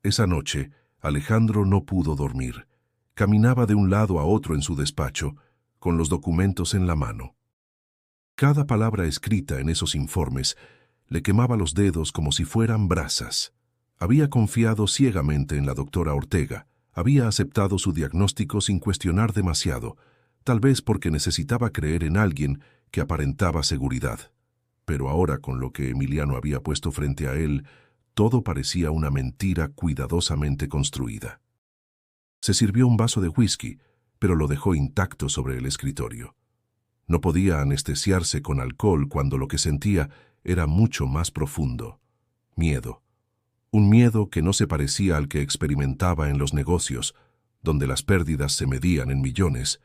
Esa noche, Alejandro no pudo dormir. Caminaba de un lado a otro en su despacho, con los documentos en la mano. Cada palabra escrita en esos informes le quemaba los dedos como si fueran brasas. Había confiado ciegamente en la doctora Ortega, había aceptado su diagnóstico sin cuestionar demasiado, tal vez porque necesitaba creer en alguien que aparentaba seguridad. Pero ahora, con lo que Emiliano había puesto frente a él, todo parecía una mentira cuidadosamente construida. Se sirvió un vaso de whisky, pero lo dejó intacto sobre el escritorio. No podía anestesiarse con alcohol cuando lo que sentía era mucho más profundo. Miedo. Un miedo que no se parecía al que experimentaba en los negocios, donde las pérdidas se medían en millones.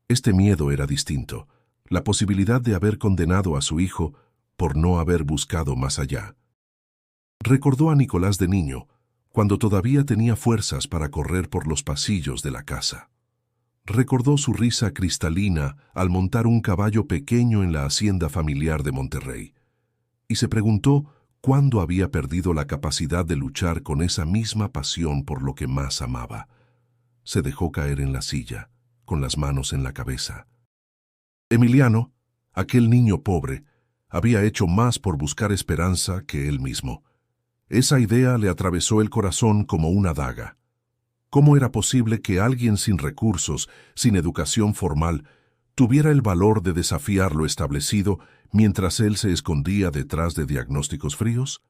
Este miedo era distinto, la posibilidad de haber condenado a su hijo por no haber buscado más allá. Recordó a Nicolás de niño, cuando todavía tenía fuerzas para correr por los pasillos de la casa. Recordó su risa cristalina al montar un caballo pequeño en la hacienda familiar de Monterrey, y se preguntó cuándo había perdido la capacidad de luchar con esa misma pasión por lo que más amaba. Se dejó caer en la silla, con las manos en la cabeza. Emiliano, aquel niño pobre, había hecho más por buscar esperanza que él mismo. Esa idea le atravesó el corazón como una daga. ¿Cómo era posible que alguien sin recursos, sin educación formal, tuviera el valor de desafiar lo establecido mientras él se escondía detrás de diagnósticos fríos?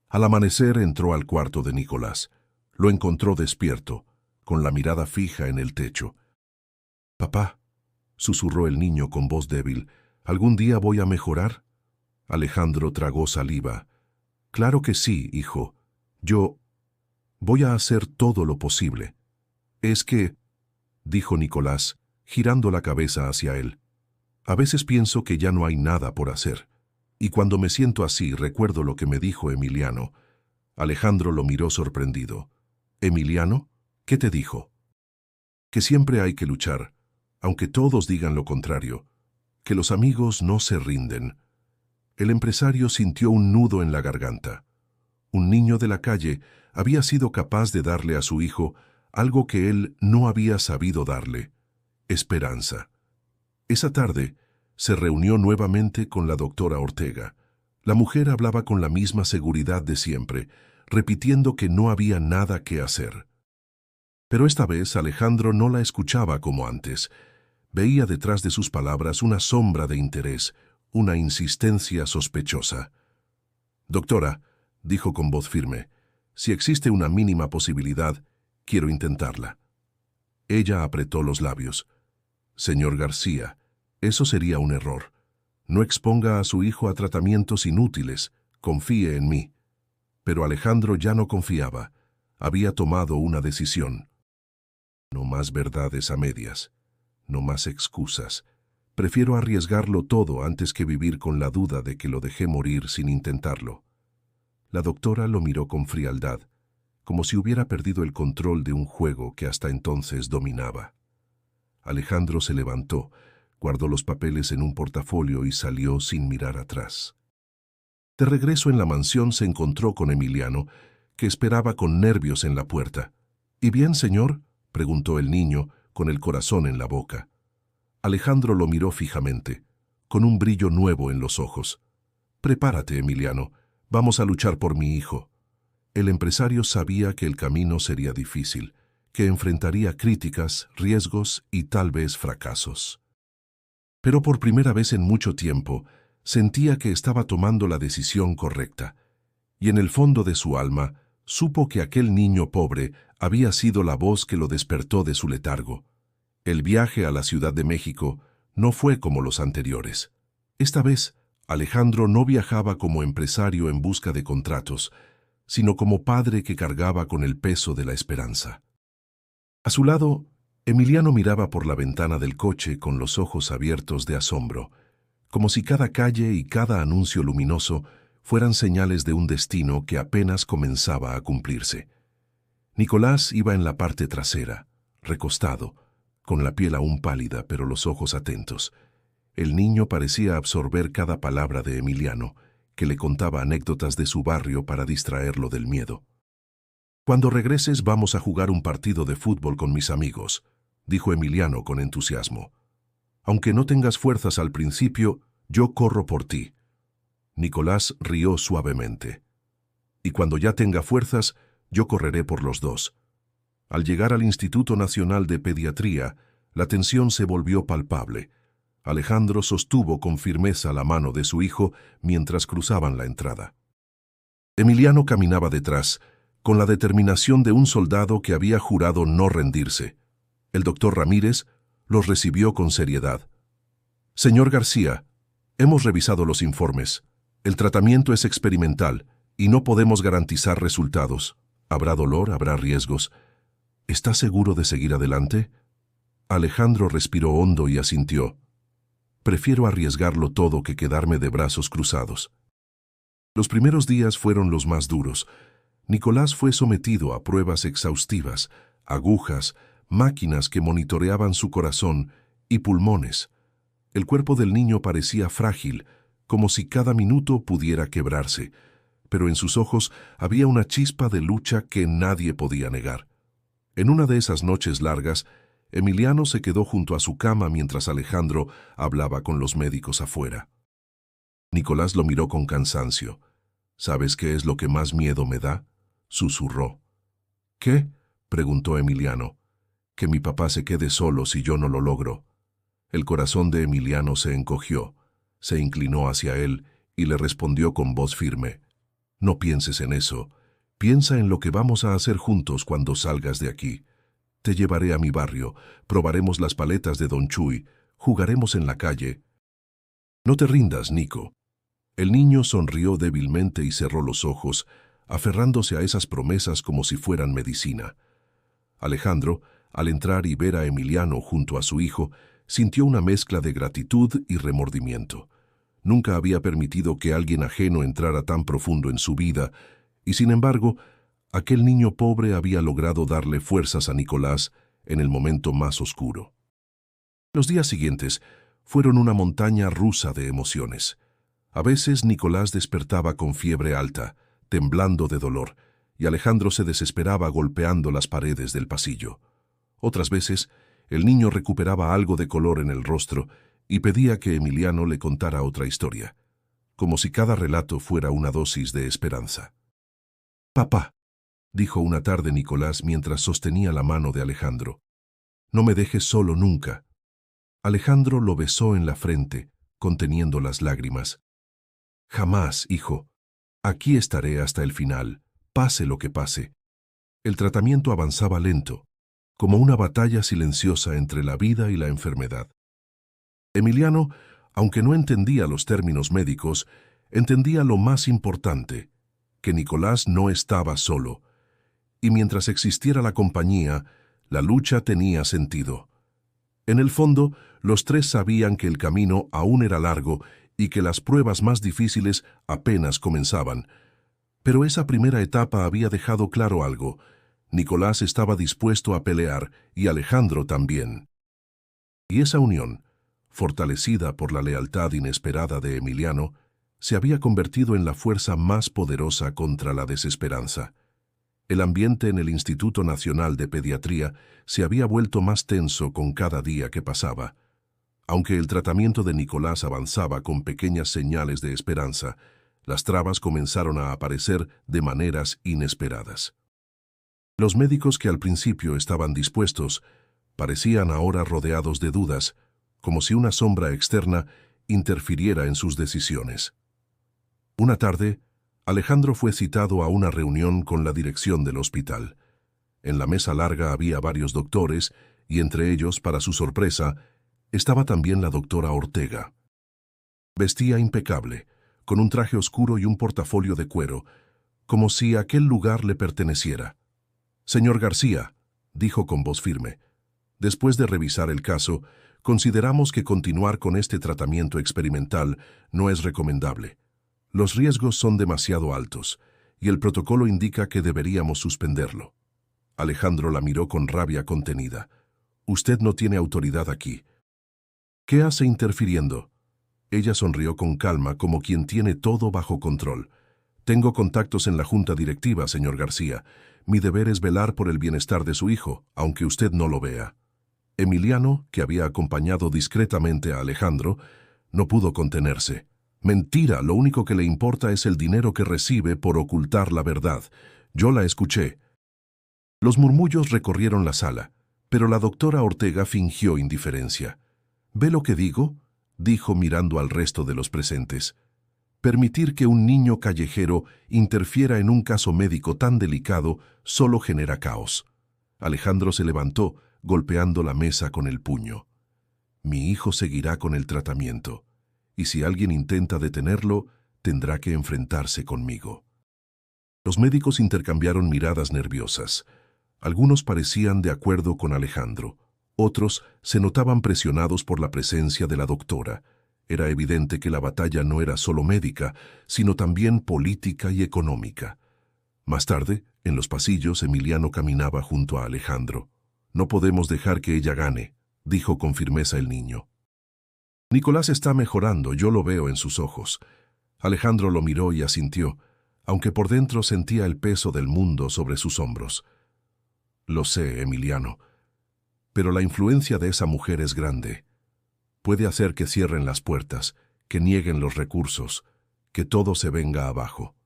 Al amanecer entró al cuarto de Nicolás. Lo encontró despierto, con la mirada fija en el techo. «Papá», susurró el niño con voz débil, «¿algún día voy a mejorar?» Alejandro tragó saliva. «Claro que sí, hijo. Yo voy a hacer todo lo posible». «Es que», dijo Nicolás, girando la cabeza hacia él, «a veces pienso que ya no hay nada por hacer. Y cuando me siento así, recuerdo lo que me dijo Emiliano». Alejandro lo miró sorprendido. «¿Emiliano? ¿Qué te dijo?» «Que siempre hay que luchar, aunque todos digan lo contrario. Que los amigos no se rinden». El empresario sintió un nudo en la garganta. Un niño de la calle había sido capaz de darle a su hijo algo que él no había sabido darle: esperanza. Esa tarde se reunió nuevamente con la doctora Ortega. La mujer hablaba con la misma seguridad de siempre, repitiendo que no había nada que hacer. Pero esta vez Alejandro no la escuchaba como antes. Veía detrás de sus palabras una sombra de interés, una insistencia sospechosa. «Doctora», dijo con voz firme, «si existe una mínima posibilidad, quiero intentarla». Ella apretó los labios. «Señor García, eso sería un error. No exponga a su hijo a tratamientos inútiles. Confíe en mí». Pero Alejandro ya no confiaba. Había tomado una decisión. No más verdades a medias. No más excusas. Prefiero arriesgarlo todo antes que vivir con la duda de que lo dejé morir sin intentarlo. La doctora lo miró con frialdad, como si hubiera perdido el control de un juego que hasta entonces dominaba. Alejandro se levantó, guardó los papeles en un portafolio y salió sin mirar atrás. De regreso en la mansión se encontró con Emiliano, que esperaba con nervios en la puerta. «¿Y bien, señor?», preguntó el niño, con el corazón en la boca. Alejandro lo miró fijamente, con un brillo nuevo en los ojos. «Prepárate, Emiliano. Vamos a luchar por mi hijo». El empresario sabía que el camino sería difícil, que enfrentaría críticas, riesgos y tal vez fracasos. Pero por primera vez en mucho tiempo, sentía que estaba tomando la decisión correcta, y en el fondo de su alma supo que aquel niño pobre había sido la voz que lo despertó de su letargo. El viaje a la Ciudad de México no fue como los anteriores. Esta vez, Alejandro no viajaba como empresario en busca de contratos, sino como padre que cargaba con el peso de la esperanza. A su lado, Emiliano miraba por la ventana del coche con los ojos abiertos de asombro, como si cada calle y cada anuncio luminoso fueran señales de un destino que apenas comenzaba a cumplirse. Nicolás iba en la parte trasera, recostado, con la piel aún pálida pero los ojos atentos. El niño parecía absorber cada palabra de Emiliano, que le contaba anécdotas de su barrio para distraerlo del miedo. «Cuando regreses vamos a jugar un partido de fútbol con mis amigos», dijo Emiliano con entusiasmo. «Aunque no tengas fuerzas al principio, yo corro por ti». Nicolás rió suavemente. «Y cuando ya tenga fuerzas, yo correré por los dos». Al llegar al Instituto Nacional de Pediatría, la tensión se volvió palpable. Alejandro sostuvo con firmeza la mano de su hijo mientras cruzaban la entrada. Emiliano caminaba detrás, con la determinación de un soldado que había jurado no rendirse. El doctor Ramírez, Los recibió con seriedad. Señor García, hemos revisado los informes. El tratamiento es experimental y no podemos garantizar resultados. Habrá dolor, habrá riesgos. ¿Está seguro de seguir adelante? Alejandro respiró hondo y asintió. Prefiero arriesgarlo todo que quedarme de brazos cruzados. Los primeros días fueron los más duros. Nicolás fue sometido a pruebas exhaustivas, agujas, máquinas que monitoreaban su corazón y pulmones. El cuerpo del niño parecía frágil, como si cada minuto pudiera quebrarse, pero en sus ojos había una chispa de lucha que nadie podía negar. En una de esas noches largas, Emiliano se quedó junto a su cama mientras Alejandro hablaba con los médicos afuera. Nicolás lo miró con cansancio. ¿Sabes qué es lo que más miedo me da?, susurró. ¿Qué?, preguntó Emiliano. Que mi papá se quede solo si yo no lo logro. El corazón de Emiliano se encogió, se inclinó hacia él y le respondió con voz firme. No pienses en eso. Piensa en lo que vamos a hacer juntos cuando salgas de aquí. Te llevaré a mi barrio, probaremos las paletas de Don Chuy, jugaremos en la calle. No te rindas, Nico. El niño sonrió débilmente y cerró los ojos, aferrándose a esas promesas como si fueran medicina. Alejandro, al entrar y ver a Emiliano junto a su hijo, sintió una mezcla de gratitud y remordimiento. Nunca había permitido que alguien ajeno entrara tan profundo en su vida, y sin embargo, aquel niño pobre había logrado darle fuerzas a Nicolás en el momento más oscuro. Los días siguientes fueron una montaña rusa de emociones. A veces Nicolás despertaba con fiebre alta, temblando de dolor, y Alejandro se desesperaba golpeando las paredes del pasillo. Otras veces, el niño recuperaba algo de color en el rostro y pedía que Emiliano le contara otra historia, como si cada relato fuera una dosis de esperanza. «Papá», dijo una tarde Nicolás mientras sostenía la mano de Alejandro, «no me dejes solo nunca». Alejandro lo besó en la frente, conteniendo las lágrimas. «Jamás, hijo. Aquí estaré hasta el final, pase lo que pase». El tratamiento avanzaba lento, como una batalla silenciosa entre la vida y la enfermedad. Emiliano, aunque no entendía los términos médicos, entendía lo más importante, que Nicolás no estaba solo, y mientras existiera la compañía, la lucha tenía sentido. En el fondo, los tres sabían que el camino aún era largo y que las pruebas más difíciles apenas comenzaban. Pero esa primera etapa había dejado claro algo. Nicolás estaba dispuesto a pelear y Alejandro también. Y esa unión, fortalecida por la lealtad inesperada de Emiliano, se había convertido en la fuerza más poderosa contra la desesperanza. El ambiente en el Instituto Nacional de Pediatría se había vuelto más tenso con cada día que pasaba. Aunque el tratamiento de Nicolás avanzaba con pequeñas señales de esperanza, las trabas comenzaron a aparecer de maneras inesperadas. Los médicos que al principio estaban dispuestos parecían ahora rodeados de dudas, como si una sombra externa interfiriera en sus decisiones. Una tarde, Alejandro fue citado a una reunión con la dirección del hospital. En la mesa larga había varios doctores y entre ellos, para su sorpresa, estaba también la doctora Ortega. Vestía impecable, con un traje oscuro y un portafolio de cuero, como si aquel lugar le perteneciera. «Señor García», dijo con voz firme, «después de revisar el caso, consideramos que continuar con este tratamiento experimental no es recomendable. Los riesgos son demasiado altos, y el protocolo indica que deberíamos suspenderlo». Alejandro la miró con rabia contenida. «Usted no tiene autoridad aquí». «¿Qué hace interfiriendo?». Ella sonrió con calma, como quien tiene todo bajo control. «Tengo contactos en la junta directiva, señor García. Mi deber es velar por el bienestar de su hijo, aunque usted no lo vea». Emiliano, que había acompañado discretamente a Alejandro, no pudo contenerse. «Mentira, lo único que le importa es el dinero que recibe por ocultar la verdad. Yo la escuché». Los murmullos recorrieron la sala, pero la doctora Ortega fingió indiferencia. «¿Ve lo que digo?», dijo mirando al resto de los presentes. «Permitir que un niño callejero interfiera en un caso médico tan delicado solo genera caos». Alejandro se levantó, golpeando la mesa con el puño. Mi hijo seguirá con el tratamiento, y si alguien intenta detenerlo, tendrá que enfrentarse conmigo. Los médicos intercambiaron miradas nerviosas. Algunos parecían de acuerdo con Alejandro, otros se notaban presionados por la presencia de la doctora. Era evidente que la batalla no era solo médica, sino también política y económica. Más tarde, en los pasillos, Emiliano caminaba junto a Alejandro. «No podemos dejar que ella gane», dijo con firmeza el niño. «Nicolás está mejorando, yo lo veo en sus ojos». Alejandro lo miró y asintió, aunque por dentro sentía el peso del mundo sobre sus hombros. «Lo sé, Emiliano, pero la influencia de esa mujer es grande. Puede hacer que cierren las puertas, que nieguen los recursos, que todo se venga abajo».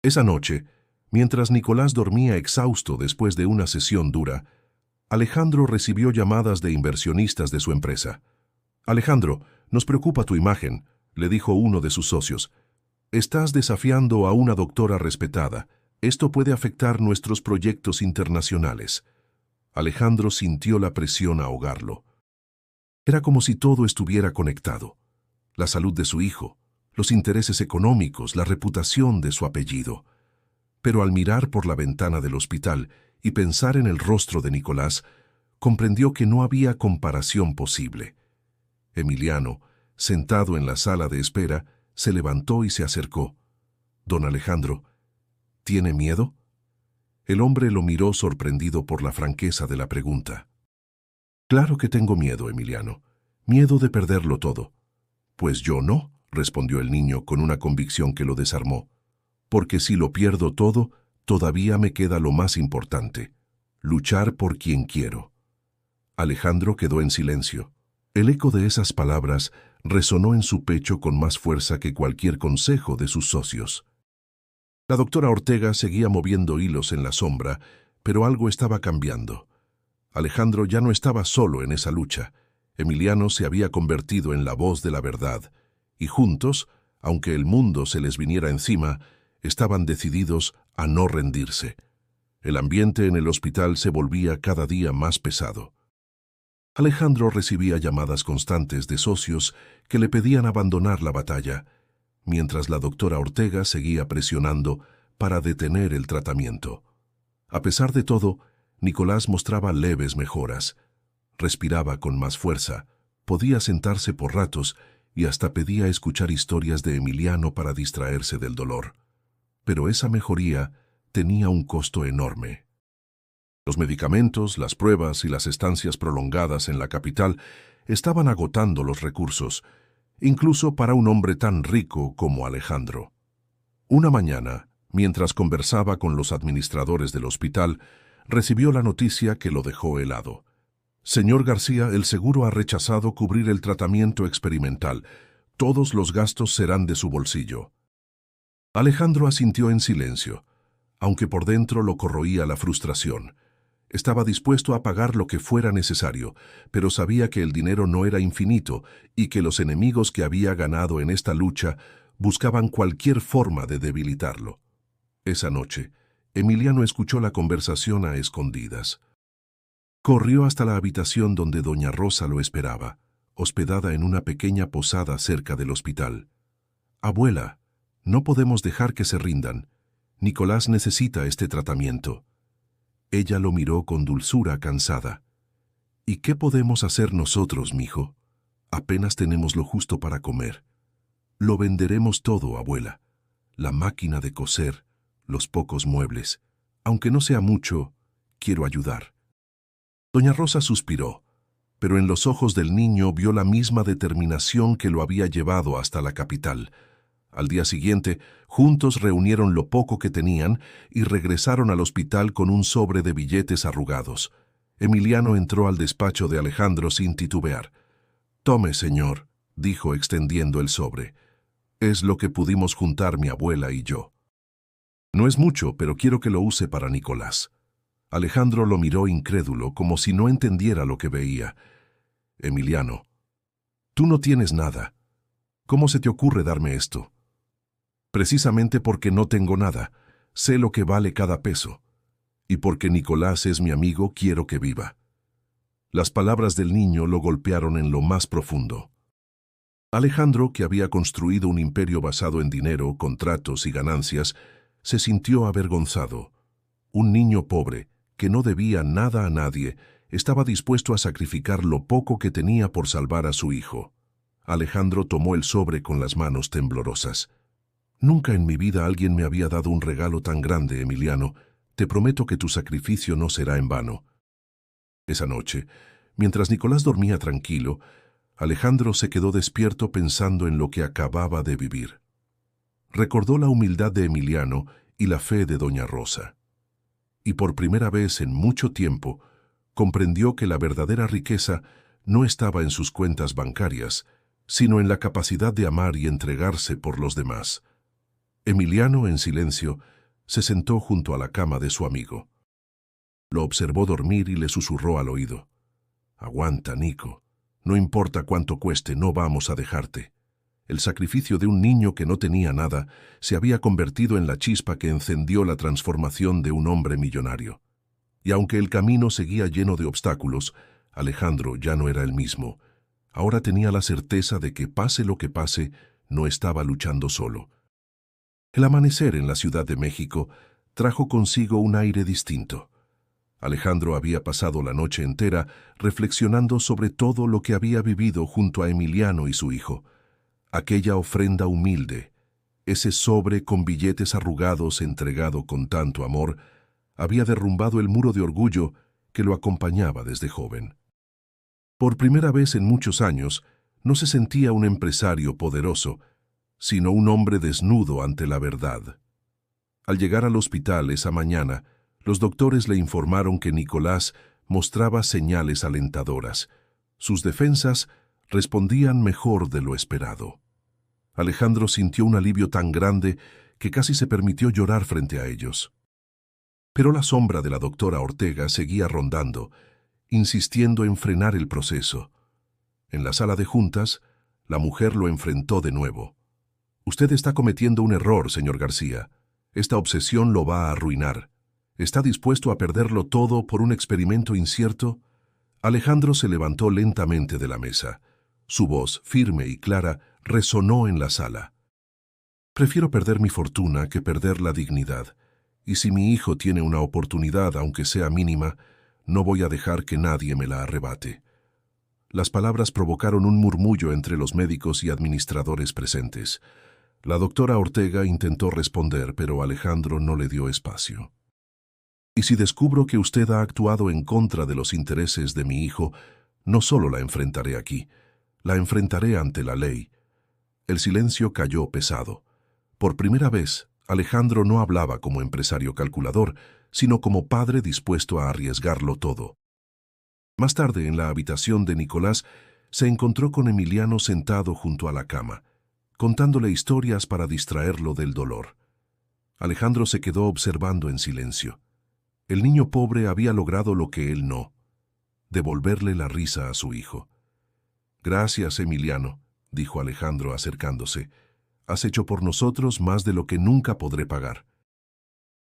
Esa noche, mientras Nicolás dormía exhausto después de una sesión dura, Alejandro recibió llamadas de inversionistas de su empresa. «Alejandro, nos preocupa tu imagen», le dijo uno de sus socios. «Estás desafiando a una doctora respetada. Esto puede afectar nuestros proyectos internacionales». Alejandro sintió la presión ahogarlo. Era como si todo estuviera conectado. La salud de su hijo, los intereses económicos, la reputación de su apellido. Pero al mirar por la ventana del hospital y pensar en el rostro de Nicolás, comprendió que no había comparación posible. Emiliano, sentado en la sala de espera, se levantó y se acercó. «Don Alejandro, ¿tiene miedo?». El hombre lo miró sorprendido por la franqueza de la pregunta. «Claro que tengo miedo, Emiliano. Miedo de perderlo todo». «Pues yo no», respondió el niño con una convicción que lo desarmó. «Porque si lo pierdo todo, todavía me queda lo más importante: luchar por quien quiero». Alejandro quedó en silencio. El eco de esas palabras resonó en su pecho con más fuerza que cualquier consejo de sus socios. La doctora Ortega seguía moviendo hilos en la sombra, pero algo estaba cambiando. Alejandro ya no estaba solo en esa lucha. Emiliano se había convertido en la voz de la verdad, y juntos, aunque el mundo se les viniera encima, estaban decididos a no rendirse. El ambiente en el hospital se volvía cada día más pesado. Alejandro recibía llamadas constantes de socios que le pedían abandonar la batalla, mientras la doctora Ortega seguía presionando para detener el tratamiento. A pesar de todo, Nicolás mostraba leves mejoras. Respiraba con más fuerza, podía sentarse por ratos y hasta pedía escuchar historias de Emiliano para distraerse del dolor. Pero esa mejoría tenía un costo enorme. Los medicamentos, las pruebas y las estancias prolongadas en la capital estaban agotando los recursos, incluso para un hombre tan rico como Alejandro. Una mañana, mientras conversaba con los administradores del hospital, recibió la noticia que lo dejó helado. «Señor García, el seguro ha rechazado cubrir el tratamiento experimental. Todos los gastos serán de su bolsillo». Alejandro asintió en silencio, aunque por dentro lo corroía la frustración. Estaba dispuesto a pagar lo que fuera necesario, pero sabía que el dinero no era infinito y que los enemigos que había ganado en esta lucha buscaban cualquier forma de debilitarlo. Esa noche, Emiliano escuchó la conversación a escondidas. Corrió hasta la habitación donde doña Rosa lo esperaba, hospedada en una pequeña posada cerca del hospital. «Abuela, no podemos dejar que se rindan. Nicolás necesita este tratamiento». Ella lo miró con dulzura cansada. «¿Y qué podemos hacer nosotros, mijo? Apenas tenemos lo justo para comer. Lo venderemos todo, abuela. La máquina de coser, los pocos muebles. Aunque no sea mucho, quiero ayudar». Doña Rosa suspiró, pero en los ojos del niño vio la misma determinación que lo había llevado hasta la capital. Al día siguiente, juntos reunieron lo poco que tenían y regresaron al hospital con un sobre de billetes arrugados. Emiliano entró al despacho de Alejandro sin titubear. «Tome, señor», dijo extendiendo el sobre. «Es lo que pudimos juntar mi abuela y yo. No es mucho, pero quiero que lo use para Nicolás». Alejandro lo miró incrédulo, como si no entendiera lo que veía. «Emiliano, tú no tienes nada. ¿Cómo se te ocurre darme esto?» «Precisamente porque no tengo nada. Sé lo que vale cada peso. Y porque Nicolás es mi amigo, quiero que viva». Las palabras del niño lo golpearon en lo más profundo. Alejandro, que había construido un imperio basado en dinero, contratos y ganancias, se sintió avergonzado. Un niño pobre, que no debía nada a nadie, estaba dispuesto a sacrificar lo poco que tenía por salvar a su hijo. Alejandro tomó el sobre con las manos temblorosas. Nunca en mi vida alguien me había dado un regalo tan grande, Emiliano. Te prometo que tu sacrificio no será en vano. Esa noche, mientras Nicolás dormía tranquilo, Alejandro se quedó despierto pensando en lo que acababa de vivir. Recordó la humildad de Emiliano y la fe de doña Rosa. Y por primera vez en mucho tiempo, comprendió que la verdadera riqueza no estaba en sus cuentas bancarias, sino en la capacidad de amar y entregarse por los demás. Emiliano, en silencio, se sentó junto a la cama de su amigo. Lo observó dormir y le susurró al oído: «Aguanta, Nico. No importa cuánto cueste, no vamos a dejarte». El sacrificio de un niño que no tenía nada se había convertido en la chispa que encendió la transformación de un hombre millonario. Y aunque el camino seguía lleno de obstáculos, Alejandro ya no era el mismo. Ahora tenía la certeza de que, pase lo que pase, no estaba luchando solo. El amanecer en la Ciudad de México trajo consigo un aire distinto. Alejandro había pasado la noche entera reflexionando sobre todo lo que había vivido junto a Emiliano y su hijo. Aquella ofrenda humilde, ese sobre con billetes arrugados entregado con tanto amor, había derrumbado el muro de orgullo que lo acompañaba desde joven. Por primera vez en muchos años, no se sentía un empresario poderoso, sino un hombre desnudo ante la verdad. Al llegar al hospital esa mañana, los doctores le informaron que Nicolás mostraba señales alentadoras. Sus defensas respondían mejor de lo esperado. Alejandro sintió un alivio tan grande que casi se permitió llorar frente a ellos. Pero la sombra de la doctora Ortega seguía rondando, insistiendo en frenar el proceso. En la sala de juntas, la mujer lo enfrentó de nuevo. «Usted está cometiendo un error, señor García. Esta obsesión lo va a arruinar. ¿Está dispuesto a perderlo todo por un experimento incierto?» Alejandro se levantó lentamente de la mesa. Su voz, firme y clara, resonó en la sala. «Prefiero perder mi fortuna que perder la dignidad. Y si mi hijo tiene una oportunidad, aunque sea mínima, no voy a dejar que nadie me la arrebate». Las palabras provocaron un murmullo entre los médicos y administradores presentes. La doctora Ortega intentó responder, pero Alejandro no le dio espacio. «Y si descubro que usted ha actuado en contra de los intereses de mi hijo, no solo la enfrentaré aquí, la enfrentaré ante la ley». El silencio cayó pesado. Por primera vez, Alejandro no hablaba como empresario calculador, sino como padre dispuesto a arriesgarlo todo. Más tarde, en la habitación de Nicolás, se encontró con Emiliano sentado junto a la cama, contándole historias para distraerlo del dolor. Alejandro se quedó observando en silencio. El niño pobre había logrado lo que él no: devolverle la risa a su hijo. «Gracias, Emiliano», dijo Alejandro acercándose. «Has hecho por nosotros más de lo que nunca podré pagar».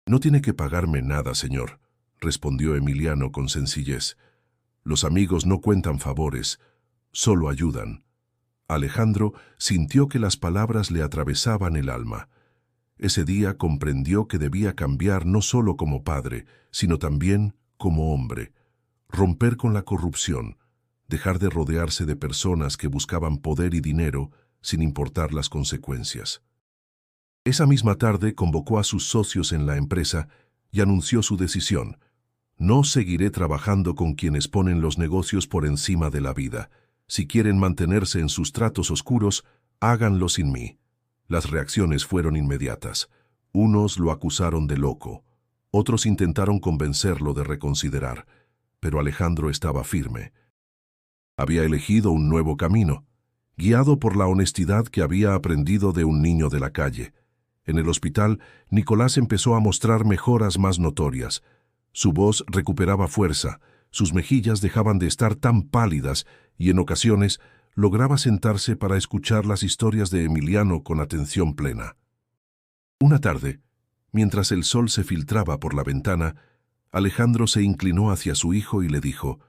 «No tiene que pagarme nada, señor», respondió Emiliano con sencillez. «Los amigos no cuentan favores, solo ayudan». Alejandro sintió que las palabras le atravesaban el alma. Ese día comprendió que debía cambiar no solo como padre, sino también como hombre. Romper con la corrupción, dejar de rodearse de personas que buscaban poder y dinero sin importar las consecuencias. Esa misma tarde convocó a sus socios en la empresa y anunció su decisión: «No seguiré trabajando con quienes ponen los negocios por encima de la vida. Si quieren mantenerse en sus tratos oscuros, háganlo sin mí». Las reacciones fueron inmediatas. Unos lo acusaron de loco, otros intentaron convencerlo de reconsiderar, pero Alejandro estaba firme. Había elegido un nuevo camino, guiado por la honestidad que había aprendido de un niño de la calle. En el hospital, Nicolás empezó a mostrar mejoras más notorias. Su voz recuperaba fuerza, sus mejillas dejaban de estar tan pálidas y en ocasiones lograba sentarse para escuchar las historias de Emiliano con atención plena. Una tarde, mientras el sol se filtraba por la ventana, Alejandro se inclinó hacia su hijo y le dijo: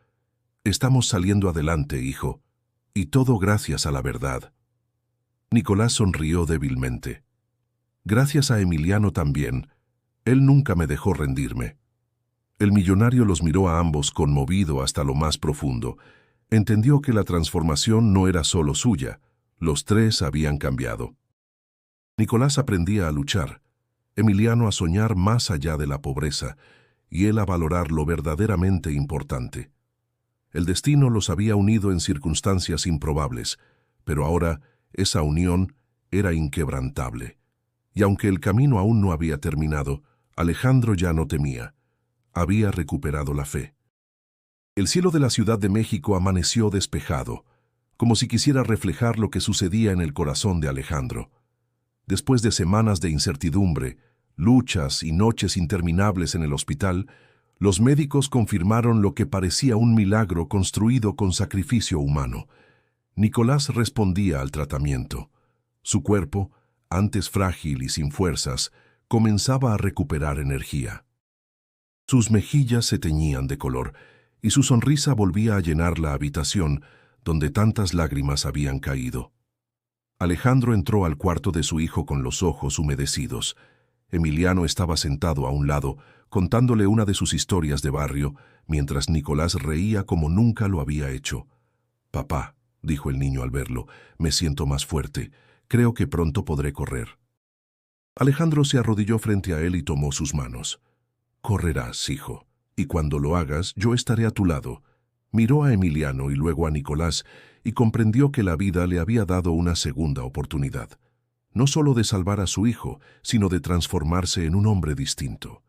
Estamos saliendo adelante, hijo, y todo gracias a la verdad. Nicolás sonrió débilmente. Gracias a Emiliano también. Él nunca me dejó rendirme. El millonario los miró a ambos conmovido hasta lo más profundo. Entendió que la transformación no era solo suya. Los tres habían cambiado. Nicolás aprendía a luchar, Emiliano a soñar más allá de la pobreza, y él a valorar lo verdaderamente importante. El destino los había unido en circunstancias improbables, pero ahora esa unión era inquebrantable. Y aunque el camino aún no había terminado, Alejandro ya no temía. Había recuperado la fe. El cielo de la Ciudad de México amaneció despejado, como si quisiera reflejar lo que sucedía en el corazón de Alejandro. Después de semanas de incertidumbre, luchas y noches interminables en el hospital, los médicos confirmaron lo que parecía un milagro construido con sacrificio humano. Nicolás respondía al tratamiento. Su cuerpo, antes frágil y sin fuerzas, comenzaba a recuperar energía. Sus mejillas se teñían de color, y su sonrisa volvía a llenar la habitación donde tantas lágrimas habían caído. Alejandro entró al cuarto de su hijo con los ojos humedecidos. Emiliano estaba sentado a un lado, contándole una de sus historias de barrio, mientras Nicolás reía como nunca lo había hecho. «Papá», dijo el niño al verlo, «me siento más fuerte. Creo que pronto podré correr». Alejandro se arrodilló frente a él y tomó sus manos. «Correrás, hijo, y cuando lo hagas, yo estaré a tu lado». Miró a Emiliano y luego a Nicolás y comprendió que la vida le había dado una segunda oportunidad. No solo de salvar a su hijo, sino de transformarse en un hombre distinto.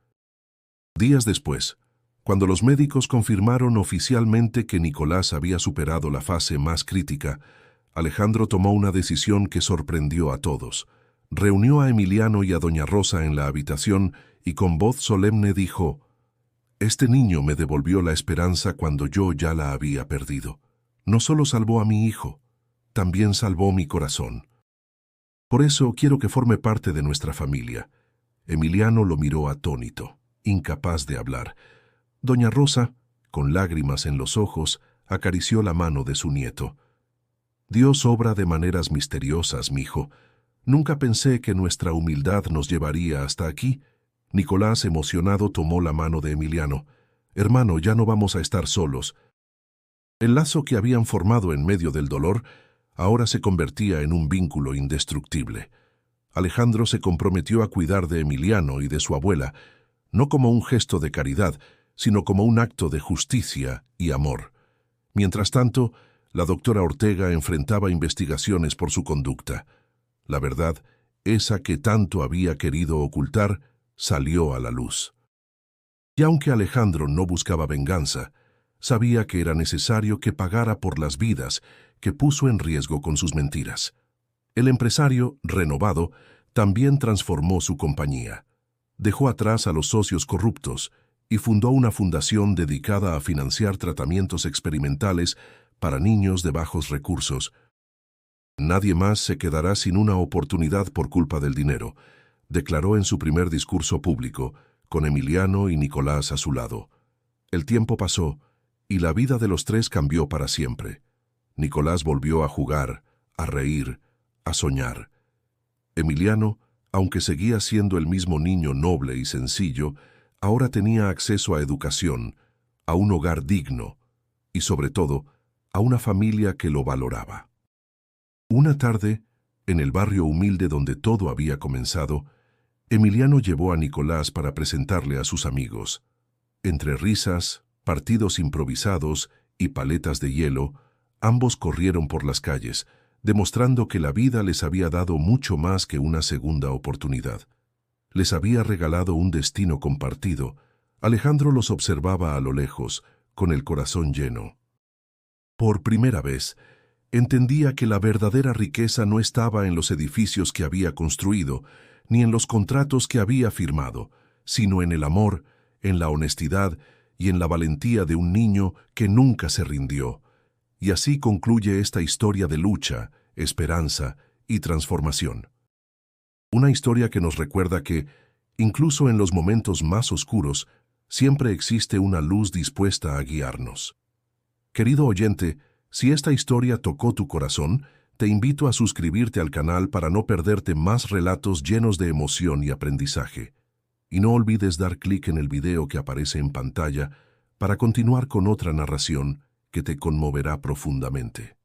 Días después, cuando los médicos confirmaron oficialmente que Nicolás había superado la fase más crítica, Alejandro tomó una decisión que sorprendió a todos. Reunió a Emiliano y a doña Rosa en la habitación y con voz solemne dijo: «Este niño me devolvió la esperanza cuando yo ya la había perdido. No solo salvó a mi hijo, también salvó mi corazón. Por eso quiero que forme parte de nuestra familia». Emiliano lo miró atónito, incapaz de hablar. Doña Rosa, con lágrimas en los ojos, acarició la mano de su nieto. «Dios obra de maneras misteriosas, mijo. Nunca pensé que nuestra humildad nos llevaría hasta aquí». Nicolás, emocionado, tomó la mano de Emiliano. «Hermano, ya no vamos a estar solos». El lazo que habían formado en medio del dolor ahora se convertía en un vínculo indestructible. Alejandro se comprometió a cuidar de Emiliano y de su abuela, no como un gesto de caridad, sino como un acto de justicia y amor. Mientras tanto, la doctora Ortega enfrentaba investigaciones por su conducta. La verdad, esa que tanto había querido ocultar, salió a la luz. Y aunque Alejandro no buscaba venganza, sabía que era necesario que pagara por las vidas que puso en riesgo con sus mentiras. El empresario, renovado, también transformó su compañía. Dejó atrás a los socios corruptos y fundó una fundación dedicada a financiar tratamientos experimentales para niños de bajos recursos. «Nadie más se quedará sin una oportunidad por culpa del dinero», declaró en su primer discurso público, con Emiliano y Nicolás a su lado. El tiempo pasó y la vida de los tres cambió para siempre. Nicolás volvió a jugar, a reír, a soñar. Emiliano, aunque seguía siendo el mismo niño noble y sencillo, ahora tenía acceso a educación, a un hogar digno y, sobre todo, a una familia que lo valoraba. Una tarde, en el barrio humilde donde todo había comenzado, Emiliano llevó a Nicolás para presentarle a sus amigos. Entre risas, partidos improvisados y paletas de hielo, ambos corrieron por las calles, demostrando que la vida les había dado mucho más que una segunda oportunidad. Les había regalado un destino compartido. Alejandro los observaba a lo lejos, con el corazón lleno. Por primera vez, entendía que la verdadera riqueza no estaba en los edificios que había construido, ni en los contratos que había firmado, sino en el amor, en la honestidad y en la valentía de un niño que nunca se rindió. Y así concluye esta historia de lucha, esperanza y transformación. Una historia que nos recuerda que, incluso en los momentos más oscuros, siempre existe una luz dispuesta a guiarnos. Querido oyente, si esta historia tocó tu corazón, te invito a suscribirte al canal para no perderte más relatos llenos de emoción y aprendizaje. Y no olvides dar clic en el video que aparece en pantalla para continuar con otra narración que te conmoverá profundamente.